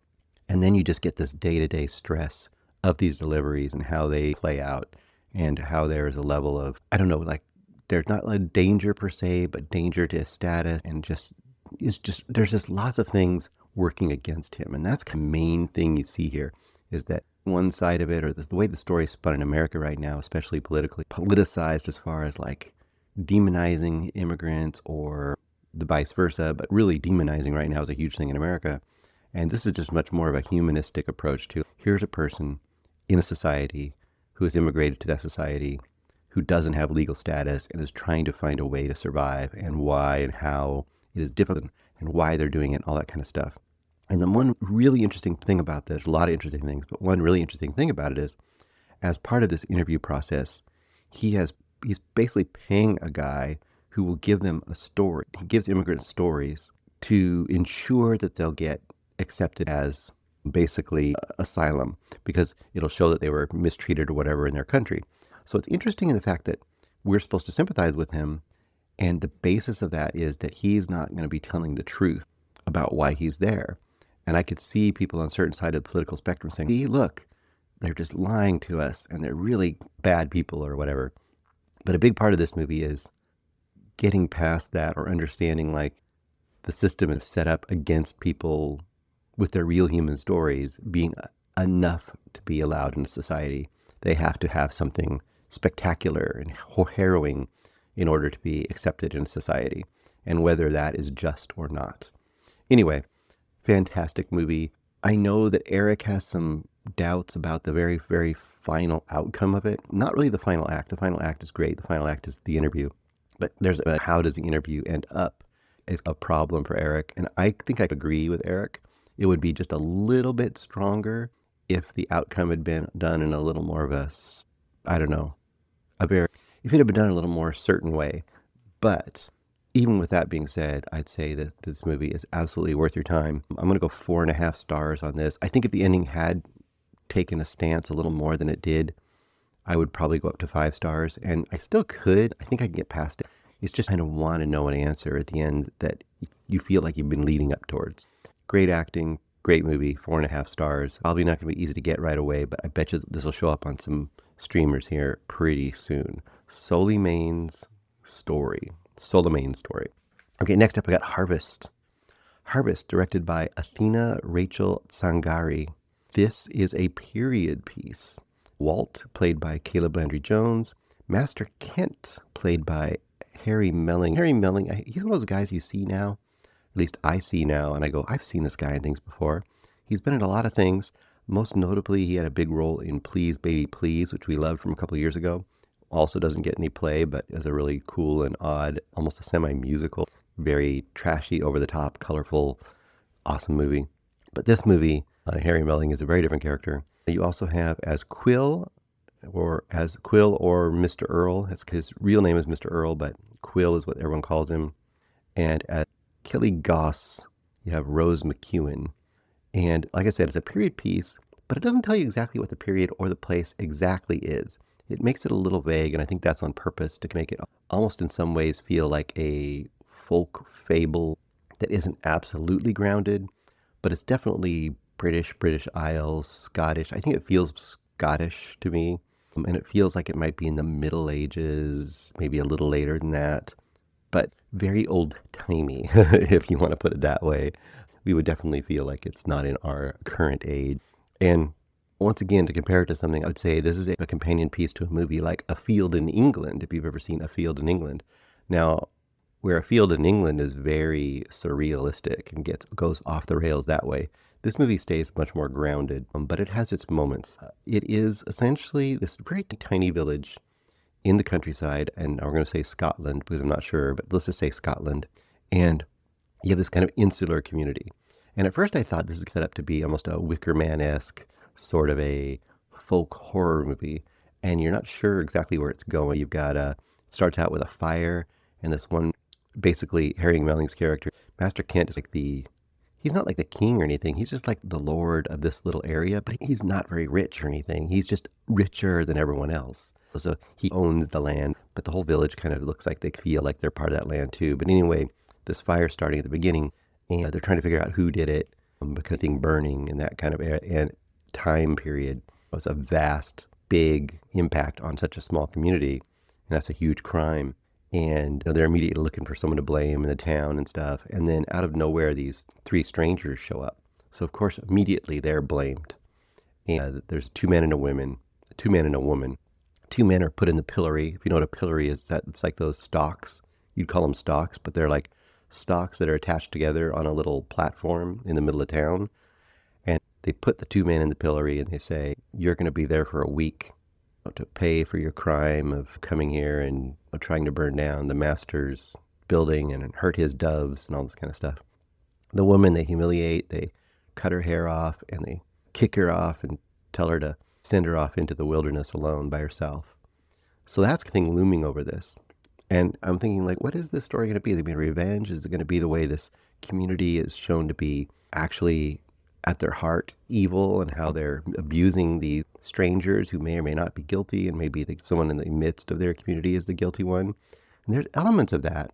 Speaker 4: And then you just get this day-to-day stress of these deliveries and how they play out and how there's a level of, I don't know, like there's not a danger per se, but danger to his status and there's just lots of things working against him. And that's the main thing you see here is that one side of it, or the way the story is spun in America right now, especially politically, politicized as far as like demonizing immigrants or the vice versa, but really demonizing right now is a huge thing in America. And this is just much more of a humanistic approach to here's a person in a society who has immigrated to that society, who doesn't have legal status and is trying to find a way to survive and why and how it is difficult and why they're doing it, all that kind of stuff. And the one really interesting thing about this, a lot of interesting things, but one really interesting thing about it is as part of this interview process, he's basically paying a guy who will give them a story. He gives immigrants stories to ensure that they'll get accepted as basically asylum, because it'll show that they were mistreated or whatever in their country. So it's interesting in the fact that we're supposed to sympathize with him, and the basis of that is that he's not going to be telling the truth about why he's there. And I could see people on certain side of the political spectrum saying, see, look, they're just lying to us, and they're really bad people or whatever. But a big part of this movie is getting past that, or understanding like the system is set up against people with their real human stories being enough to be allowed in a society. They have to have something spectacular and harrowing in order to be accepted in society, and whether that is just or not. Anyway, fantastic movie. I know that Erik has some doubts about the very, very final outcome of it. Not really the final act. The final act is great. The final act is the interview. But there's a how does the interview end up is a problem for Erik. And I think I agree with Erik. It would be just a little bit stronger if the outcome had been done in a little more of a, I don't know, if it had been done in a little more certain way. But even with that being said, I'd say that this movie is absolutely worth your time. I'm going to go 4.5 stars on this. I think if the ending had taken a stance a little more than it did, I would probably go up to 5 stars. And I still could. I think I can get past it. It's just kind of want to know an answer at the end that you feel like you've been leading up towards. Great acting, great movie, 4.5 stars. Probably not going to be easy to get right away, but I bet you this will show up on some streamers here pretty soon. Souleymane's Story. Okay, next up I got Harvest. Harvest, directed by Athena Rachel Tsangari. This is a period piece. Walt, played by Caleb Landry Jones. Master Kent, played by Harry Melling. Harry Melling, he's one of those guys you see now. At least I see now, and I go, I've seen this guy in things before. He's been in a lot of things. Most notably, he had a big role in Please Baby Please, which we loved from a couple of years ago. Also doesn't get any play, but is a really cool and odd, almost a semi-musical, very trashy, over-the-top, colorful, awesome movie. But this movie, Harry Melling is a very different character. You also have as Quill or Mr. Earl. His real name is Mr. Earl, but Quill is what everyone calls him. And as Kelly Goss, you have Rose McEwen. And like I said, it's a period piece, but it doesn't tell you exactly what the period or the place exactly is. It makes it a little vague, and I think that's on purpose to make it almost in some ways feel like a folk fable that isn't absolutely grounded, but it's definitely British Isles, Scottish. I think it feels Scottish to me, and it feels like it might be in the Middle Ages, maybe a little later than that, but very old-timey, if you want to put it that way. We would definitely feel like it's not in our current age. And once again, to compare it to something, I would say this is a companion piece to a movie like A Field in England, if you've ever seen A Field in England. Now, where A Field in England is very surrealistic and goes off the rails that way, this movie stays much more grounded, but it has its moments. It is essentially this very tiny village in the countryside, and we're going to say Scotland because I'm not sure, but let's just say Scotland. And you have this kind of insular community. And at first I thought this is set up to be almost a Wicker Man-esque sort of a folk horror movie, and you're not sure exactly where it's going. You've got it starts out with a fire, and this one, basically Harry Melling's character, Master Kent, is he's not like the king or anything. He's just like the lord of this little area, but he's not very rich or anything. He's just richer than everyone else. So he owns the land, but the whole village kind of looks like they feel like they're part of that land too. But anyway, this fire starting at the beginning, and they're trying to figure out who did it, because thing burning in that kind of and time period was a vast, big impact on such a small community, and that's a huge crime. And they're immediately looking for someone to blame in the town and stuff. And then out of nowhere, these 3 strangers show up. So of course, immediately they're blamed. And there's 2 men and a woman. 2 men are put in the pillory. If you know what a pillory is, it's like those stalks. You'd call them stalks, but they're like stalks that are attached together on a little platform in the middle of town. And they put the 2 men in the pillory, and they say, you're going to be there for a week to pay for your crime of coming here and trying to burn down the master's building and hurt his doves and all this kind of stuff. The woman they humiliate, they cut her hair off, and they kick her off and tell her to send her off into the wilderness alone by herself. So that's the thing looming over this. And I'm thinking, like, what is this story going to be? Is it going to be revenge? Is it going to be the way this community is shown to be actually at their heart evil, and how they're abusing these strangers who may or may not be guilty, and maybe someone in the midst of their community is the guilty one? And there's elements of that.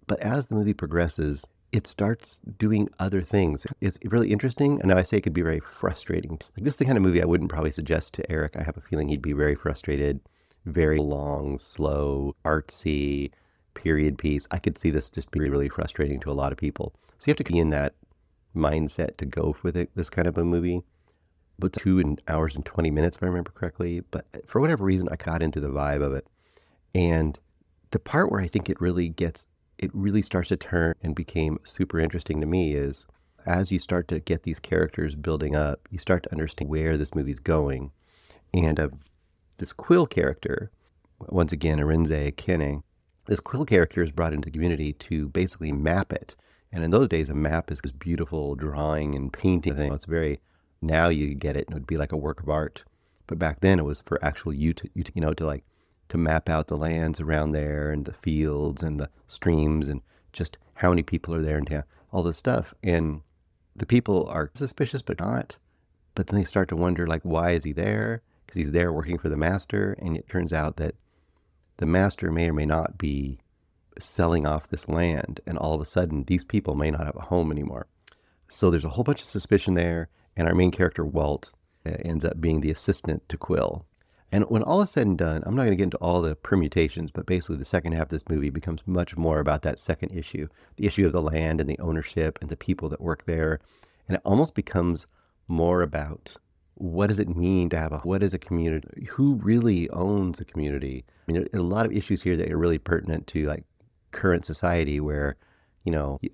Speaker 4: But as the movie progresses, it starts doing other things. It's really interesting. And now I say it could be very frustrating. Like, this is the kind of movie I wouldn't probably suggest to Erik. I have a feeling he'd be very frustrated. Very long, slow, artsy period piece. I could see this just be really frustrating to a lot of people. So you have to be in that mindset to go with it, this kind of a movie. But 2 hours and 20 minutes, if I remember correctly. But for whatever reason, I got into the vibe of it. And the part where I think it really starts to turn and became super interesting to me is as you start to get these characters building up, you start to understand where this movie's going. And this Quill character, once again, Arinze Kene, this Quill character is brought into the community to basically map it. And in those days, a map is this beautiful drawing and painting thing. It's very, now you get it, and it would be like a work of art. But back then, it was for actual to map out the lands around there, and the fields and the streams, and just how many people are there, and all this stuff. And the people are suspicious, but not. But then they start to wonder, like, why is he there? Because he's there working for the master, and it turns out that the master may or may not be selling off this land, and all of a sudden these people may not have a home anymore. So there's a whole bunch of suspicion there, and our main character Walt ends up being the assistant to Quill. And when all is said and done, I'm not going to get into all the permutations, but basically the second half of this movie becomes much more about that second issue, the issue of the land and the ownership and the people that work there. And it almost becomes more about what does it mean to what is a community? Who really owns a community? I mean, there's a lot of issues here that are really pertinent to like current society where,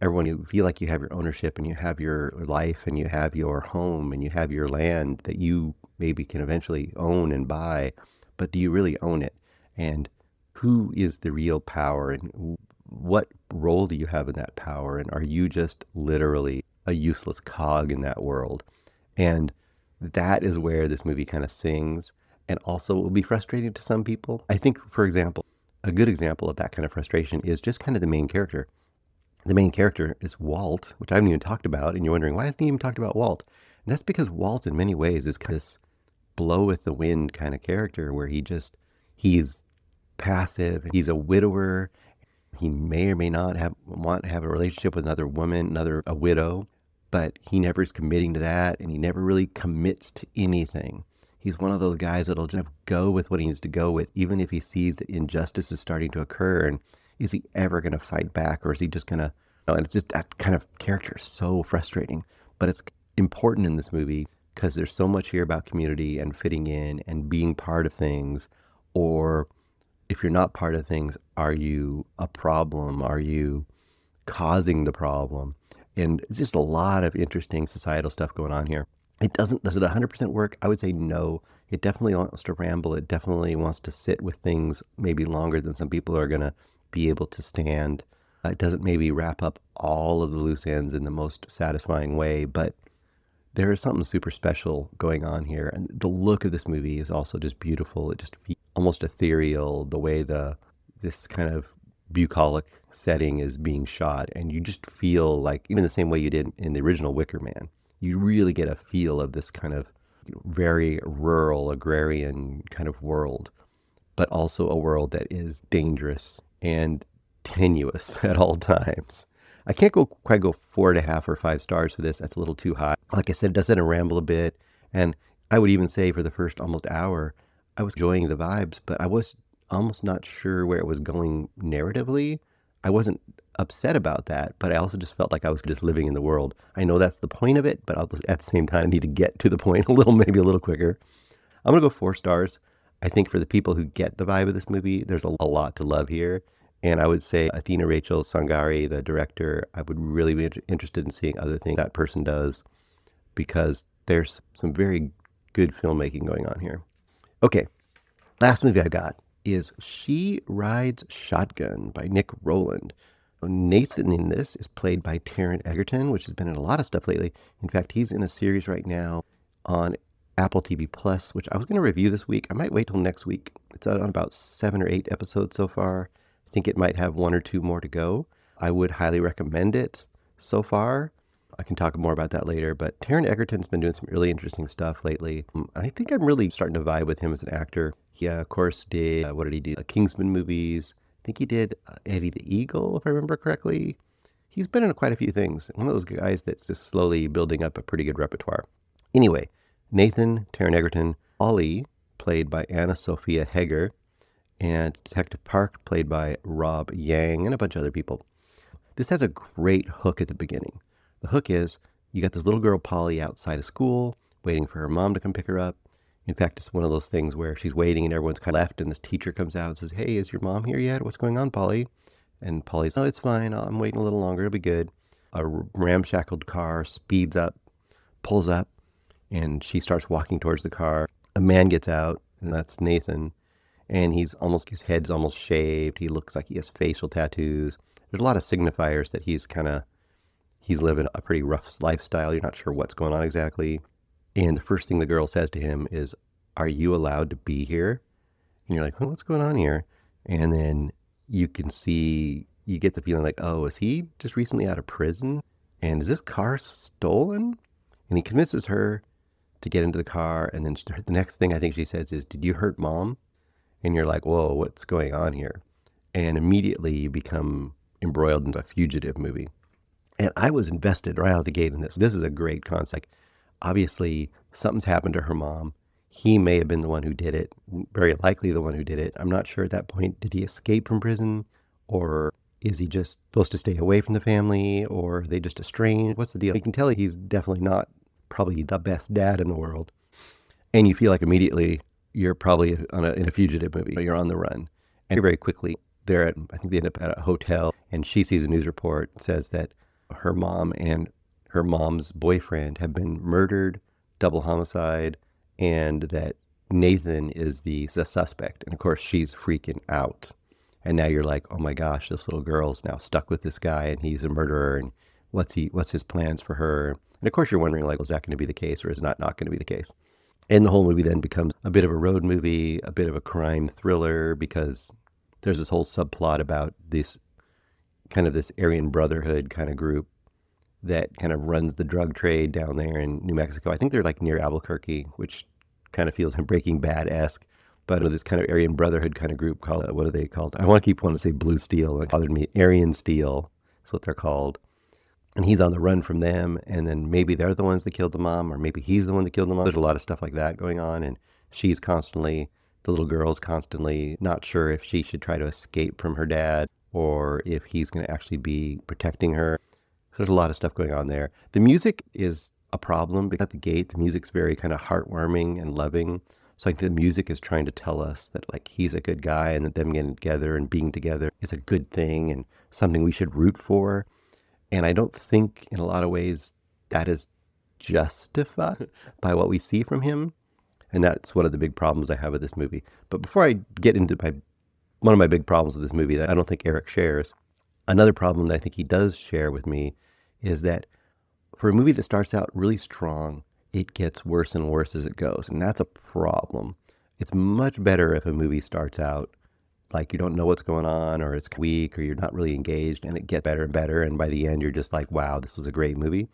Speaker 4: everyone, you feel like you have your ownership and you have your life and you have your home and you have your land that you maybe can eventually own and buy, but do you really own it? And who is the real power, and what role do you have in that power? And are you just literally a useless cog in that world? And that is where this movie kind of sings, and also will be frustrating to some people. I think, for example, a good example of that kind of frustration is just kind of the main character. The main character is Walt, which I haven't even talked about, and you're wondering, why hasn't he even talked about Walt? And that's because Walt, in many ways, is kind of this blow with the wind kind of character where he's passive, he's a widower, he may or may not want to have a relationship with another woman, a widow, but he never is committing to that, and he never really commits to anything. He's one of those guys that'll just go with what he needs to go with, even if he sees that injustice is starting to occur. And is he ever going to fight back, or is he just going to... And it's just that kind of character is so frustrating. But it's important in this movie because there's so much here about community and fitting in and being part of things. Or if you're not part of things, are you a problem? Are you causing the problem? And it's just a lot of interesting societal stuff going on here. Does it 100% work? I would say no. It definitely wants to ramble. It definitely wants to sit with things maybe longer than some people are going to be able to stand. It doesn't maybe wrap up all of the loose ends in the most satisfying way, but there is something super special going on here. And the look of this movie is also just beautiful. It just feels almost ethereal, the way this kind of bucolic setting is being shot. And you just feel like, even the same way you did in the original Wicker Man, you really get a feel of this kind of very rural, agrarian kind of world, but also a world that is dangerous and tenuous at all times. I can't quite go 4.5 or 5 stars for this. That's a little too high. Like I said, it does ramble a bit. And I would even say for the first almost hour, I was enjoying the vibes, but I was almost not sure where it was going narratively. I wasn't upset about that, but I also just felt like I was just living in the world. I know that's the point of it, but at the same time, I need to get to the point maybe a little quicker. I'm going to go 4 stars. I think for the people who get the vibe of this movie, there's a lot to love here. And I would say Athena Rachel Sangari, the director, I would really be interested in seeing other things that person does, because there's some very good filmmaking going on here. Okay, last movie I got is She Rides Shotgun by Nick Rowland. Nathan in this is played by Taron Egerton, which has been in a lot of stuff lately. In fact, he's in a series right now on Apple TV Plus, which I was going to review this week. I might wait till next week. It's on about 7 or 8 episodes so far. I think it might have one or two more to go. I would highly recommend it so far. I can talk more about that later, but Taron Egerton's been doing some really interesting stuff lately. I think I'm really starting to vibe with him as an actor. He, of course, did, what did he do? Kingsman movies. I think he did Eddie the Eagle, if I remember correctly. He's been in quite a few things. One of those guys that's just slowly building up a pretty good repertoire. Anyway, Nathan, Taron Egerton, Ollie, played by Anna Sophia Heger, and Detective Park, played by Rob Yang, and a bunch of other people. This has a great hook at the beginning. The hook is, you got this little girl, Polly, outside of school, waiting for her mom to come pick her up. In fact, it's one of those things where she's waiting and everyone's kind of left, and this teacher comes out and says, "Hey, is your mom here yet? What's going on, Polly?" And Polly's, "Oh, it's fine. I'm waiting a little longer. It'll be good." A ramshackled car speeds up, pulls up, and she starts walking towards the car. A man gets out, and that's Nathan, and his head's almost shaved. He looks like he has facial tattoos. There's a lot of signifiers that he's living a pretty rough lifestyle. You're not sure what's going on exactly. And the first thing the girl says to him is, "Are you allowed to be here?" And you're like, "Oh, what's going on here?" And then you get the feeling like, oh, is he just recently out of prison? And is this car stolen? And he convinces her to get into the car. And then the next thing I think she says is, "Did you hurt Mom?" And you're like, whoa, what's going on here? And immediately you become embroiled into a fugitive movie. And I was invested right out the gate in this. This is a great concept. Obviously, something's happened to her mom. He may have been the one who did it, very likely the one who did it. I'm not sure at that point, did he escape from prison? Or is he just supposed to stay away from the family? Or are they just estranged? What's the deal? You can tell he's definitely not probably the best dad in the world. And you feel like immediately you're probably in a fugitive movie. You're on the run. And very quickly, I think they end up at a hotel, and she sees a news report that says that her mom and her mom's boyfriend have been murdered, double homicide, and that Nathan is the suspect. And of course, she's freaking out. And now you're like, oh my gosh, this little girl's now stuck with this guy, and he's a murderer, and what's his plans for her? And of course, you're wondering, like, is that going to be the case, or is it not going to be the case? And the whole movie then becomes a bit of a road movie, a bit of a crime thriller, because there's this whole subplot about this Aryan Brotherhood kind of group that kind of runs the drug trade down there in New Mexico. I think they're like near Albuquerque, which kind of feels Breaking Bad-esque. But this kind of Aryan Brotherhood kind of group called, what are they called? I want to keep wanting to say Blue Steel. It bothered me. Aryan Steel is what they're called. And he's on the run from them. And then maybe they're the ones that killed the mom, or maybe he's the one that killed the mom. There's a lot of stuff like that going on. And the little girl's constantly not sure if she should try to escape from her dad or if he's going to actually be protecting her. So there's a lot of stuff going on there. The music is a problem because at the gate, the music's very kind of heartwarming and loving. So I think the music is trying to tell us that like he's a good guy and that them getting together and being together is a good thing and something we should root for. And I don't think in a lot of ways that is justified by what we see from him. And that's one of the big problems I have with this movie. But before I get into one of my big problems with this movie that I don't think Erik shares, another problem that I think he does share with me is that for a movie that starts out really strong, it gets worse and worse as it goes. And that's a problem. It's much better if a movie starts out like you don't know what's going on, or it's weak, or you're not really engaged, and it gets better and better. And by the end, you're just like, wow, this was a great movie.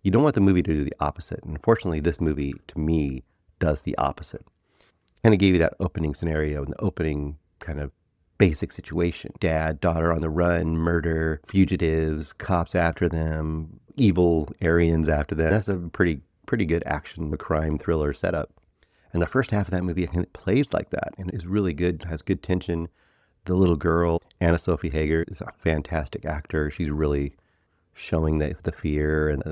Speaker 4: You don't want the movie to do the opposite. And unfortunately, this movie, to me, does the opposite. Kind of gave you that opening scenario and the opening kind of basic situation. Dad, daughter on the run, murder, fugitives, cops after them, evil Aryans after them. That's a pretty good action, crime thriller setup. And the first half of that movie plays like that and is really good, has good tension. The little girl, Anna Sophie Hager, is a fantastic actor. She's really showing the fear and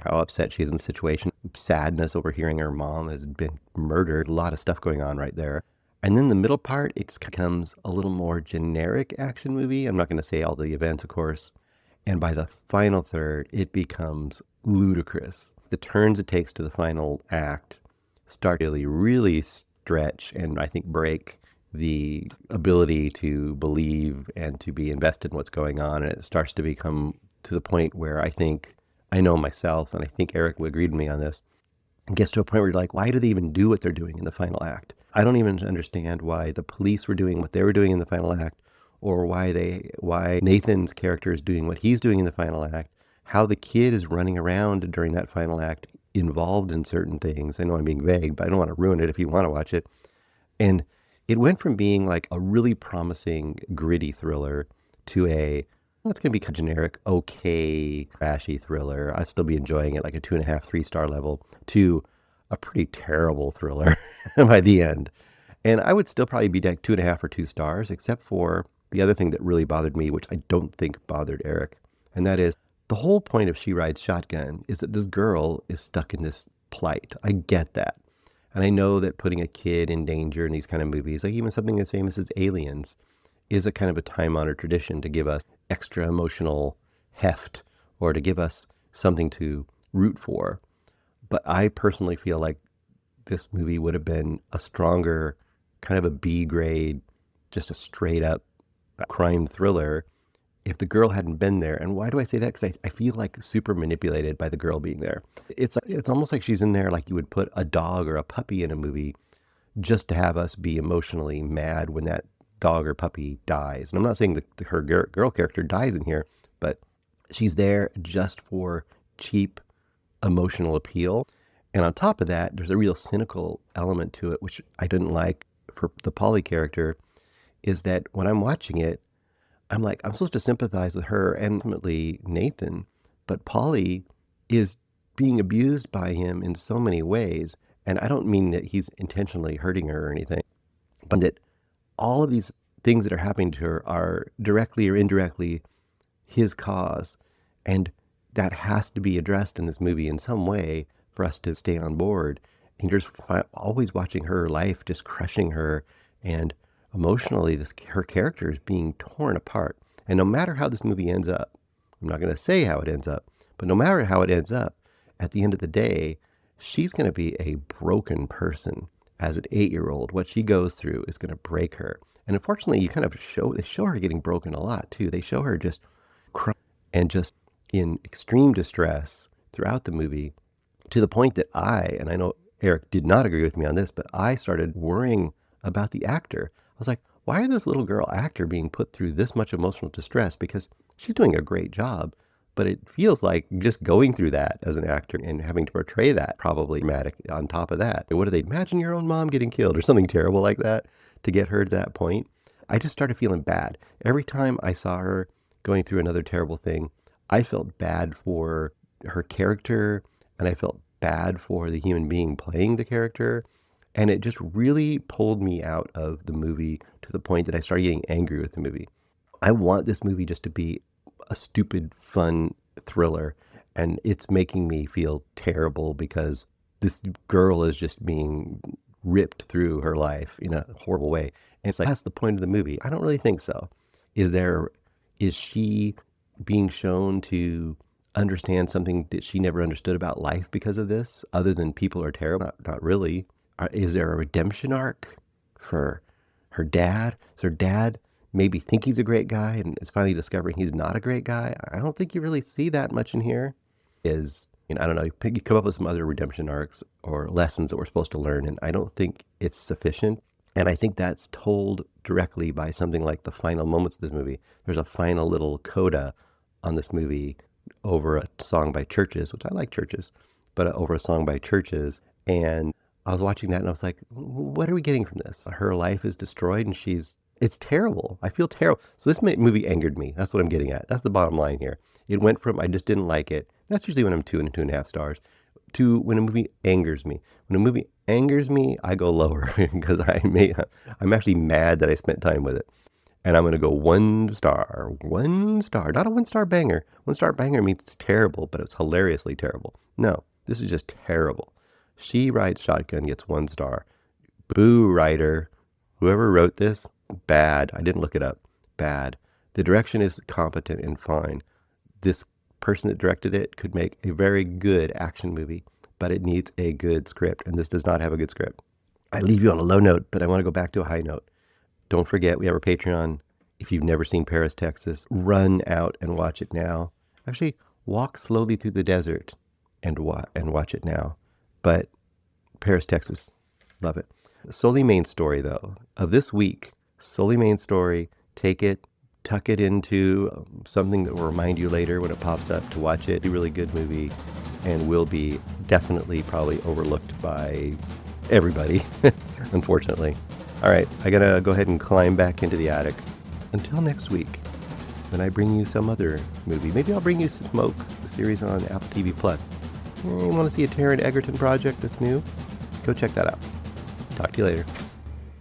Speaker 4: how upset she is in the situation. Sadness over hearing her mom has been murdered. A lot of stuff going on right there. And then the middle part, it becomes a little more generic action movie. I'm not going to say all the events, of course. And by the final third, it becomes ludicrous. The turns it takes to the final act start to really stretch and I think break the ability to believe and to be invested in what's going on. And it starts to become to the point where I know myself, and I think Erik would agree with me on this, it gets to a point where you're like, why do they even do what they're doing in the final act? I don't even understand why the police were doing what they were doing in the final act, or why Nathan's character is doing what he's doing in the final act, how the kid is running around during that final act involved in certain things. I know I'm being vague, but I don't want to ruin it if you want to watch it. And it went from being like a really promising, gritty thriller to it's going to be kind of generic, okay, trashy thriller. I'd still be enjoying it like a 2.5, 3-star level, to a pretty terrible thriller by the end. And I would still probably be like 2.5 or 2 stars, except for the other thing that really bothered me, which I don't think bothered Erik. And that is, the whole point of She Rides Shotgun is that this girl is stuck in this plight. I get that. And I know that putting a kid in danger in these kind of movies, like even something as famous as Aliens, is a kind of a time-honored tradition to give us extra emotional heft or to give us something to root for. But I personally feel like this movie would have been a stronger, kind of a B grade, just a straight-up crime thriller if the girl hadn't been there. And why do I say that? Because I feel like super manipulated by the girl being there. It's almost like she's in there like you would put a dog or a puppy in a movie just to have us be emotionally mad when that dog or puppy dies. And I'm not saying that her girl character dies in here, but she's there just for cheap emotional appeal. And on top of that, there's a real cynical element to it, which I didn't like for the Polly character, is that when I'm watching it, I'm like, I'm supposed to sympathize with her and ultimately Nathan, but Polly is being abused by him in so many ways. And I don't mean that he's intentionally hurting her or anything, but that all of these things that are happening to her are directly or indirectly his cause. And that has to be addressed in this movie in some way for us to stay on board. And you're just always watching her life just crushing her, and emotionally her character is being torn apart. And no matter how this movie ends up, I'm not going to say how it ends up, but no matter how it ends up, at the end of the day, she's going to be a broken person as an 8-year-old. What she goes through is going to break her. And unfortunately, they show her getting broken a lot too. They show her just crying and just in extreme distress throughout the movie, to the point that and I know Erik did not agree with me on this, but I started worrying about the actor. I was like, why is this little girl actor being put through this much emotional distress? Because she's doing a great job, but it feels like just going through that as an actor and having to portray that probably dramatic on top of that. What do they imagine your own mom getting killed or something terrible like that to get her to that point? I just started feeling bad. Every time I saw her going through another terrible thing, I felt bad for her character, and I felt bad for the human being playing the character. And it just really pulled me out of the movie to the point that I started getting angry with the movie. I want this movie just to be a stupid, fun thriller, and it's making me feel terrible because this girl is just being ripped through her life in a horrible way. And it's like, that's the point of the movie. I don't really think so. Is she being shown to understand something that she never understood about life because of this, other than people are terrible? Not really. Is there a redemption arc for her dad? Does her dad maybe think he's a great guy and is finally discovering he's not a great guy? I don't think you really see that much in here. I don't know, you come up with some other redemption arcs or lessons that we're supposed to learn, and I don't think it's sufficient. And I think that's told directly by something like the final moments of this movie. There's a final little coda on this movie over a song by Churches, which I like Churches, but over a song by Churches. And I was watching that and I was like, what are we getting from this? Her life is destroyed and it's terrible. I feel terrible. So this movie angered me. That's what I'm getting at. That's the bottom line here. It went from, I just didn't like it. That's usually when I'm 2 and 2.5 stars, to when a movie angers me. When a movie angers me, I go lower because I'm actually mad that I spent time with it. And I'm going to go 1 star, not a 1-star banger. 1-star banger means it's terrible, but it's hilariously terrible. No, this is just terrible. She Rides Shotgun gets 1 star. Boo, writer. Whoever wrote this, bad. I didn't look it up. Bad. The direction is competent and fine. This person that directed it could make a very good action movie, but it needs a good script, and this does not have a good script. I leave you on a low note, but I want to go back to a high note. Don't forget, we have our Patreon. If you've never seen Paris, Texas, run out and watch it now. Actually, walk slowly through the desert and watch it now. But Paris, Texas, love it. Souleymane story, though, of this week. Souleymane story, take it, tuck it into something that will remind you later when it pops up to watch it. It's a really good movie and will be definitely probably overlooked by everybody, unfortunately. All right, I gotta go ahead and climb back into the attic. Until next week, when I bring you some other movie. Maybe I'll bring you Smoke, the series on Apple TV+. You want to see a Taron Egerton project that's new? Go check that out. Talk to you later.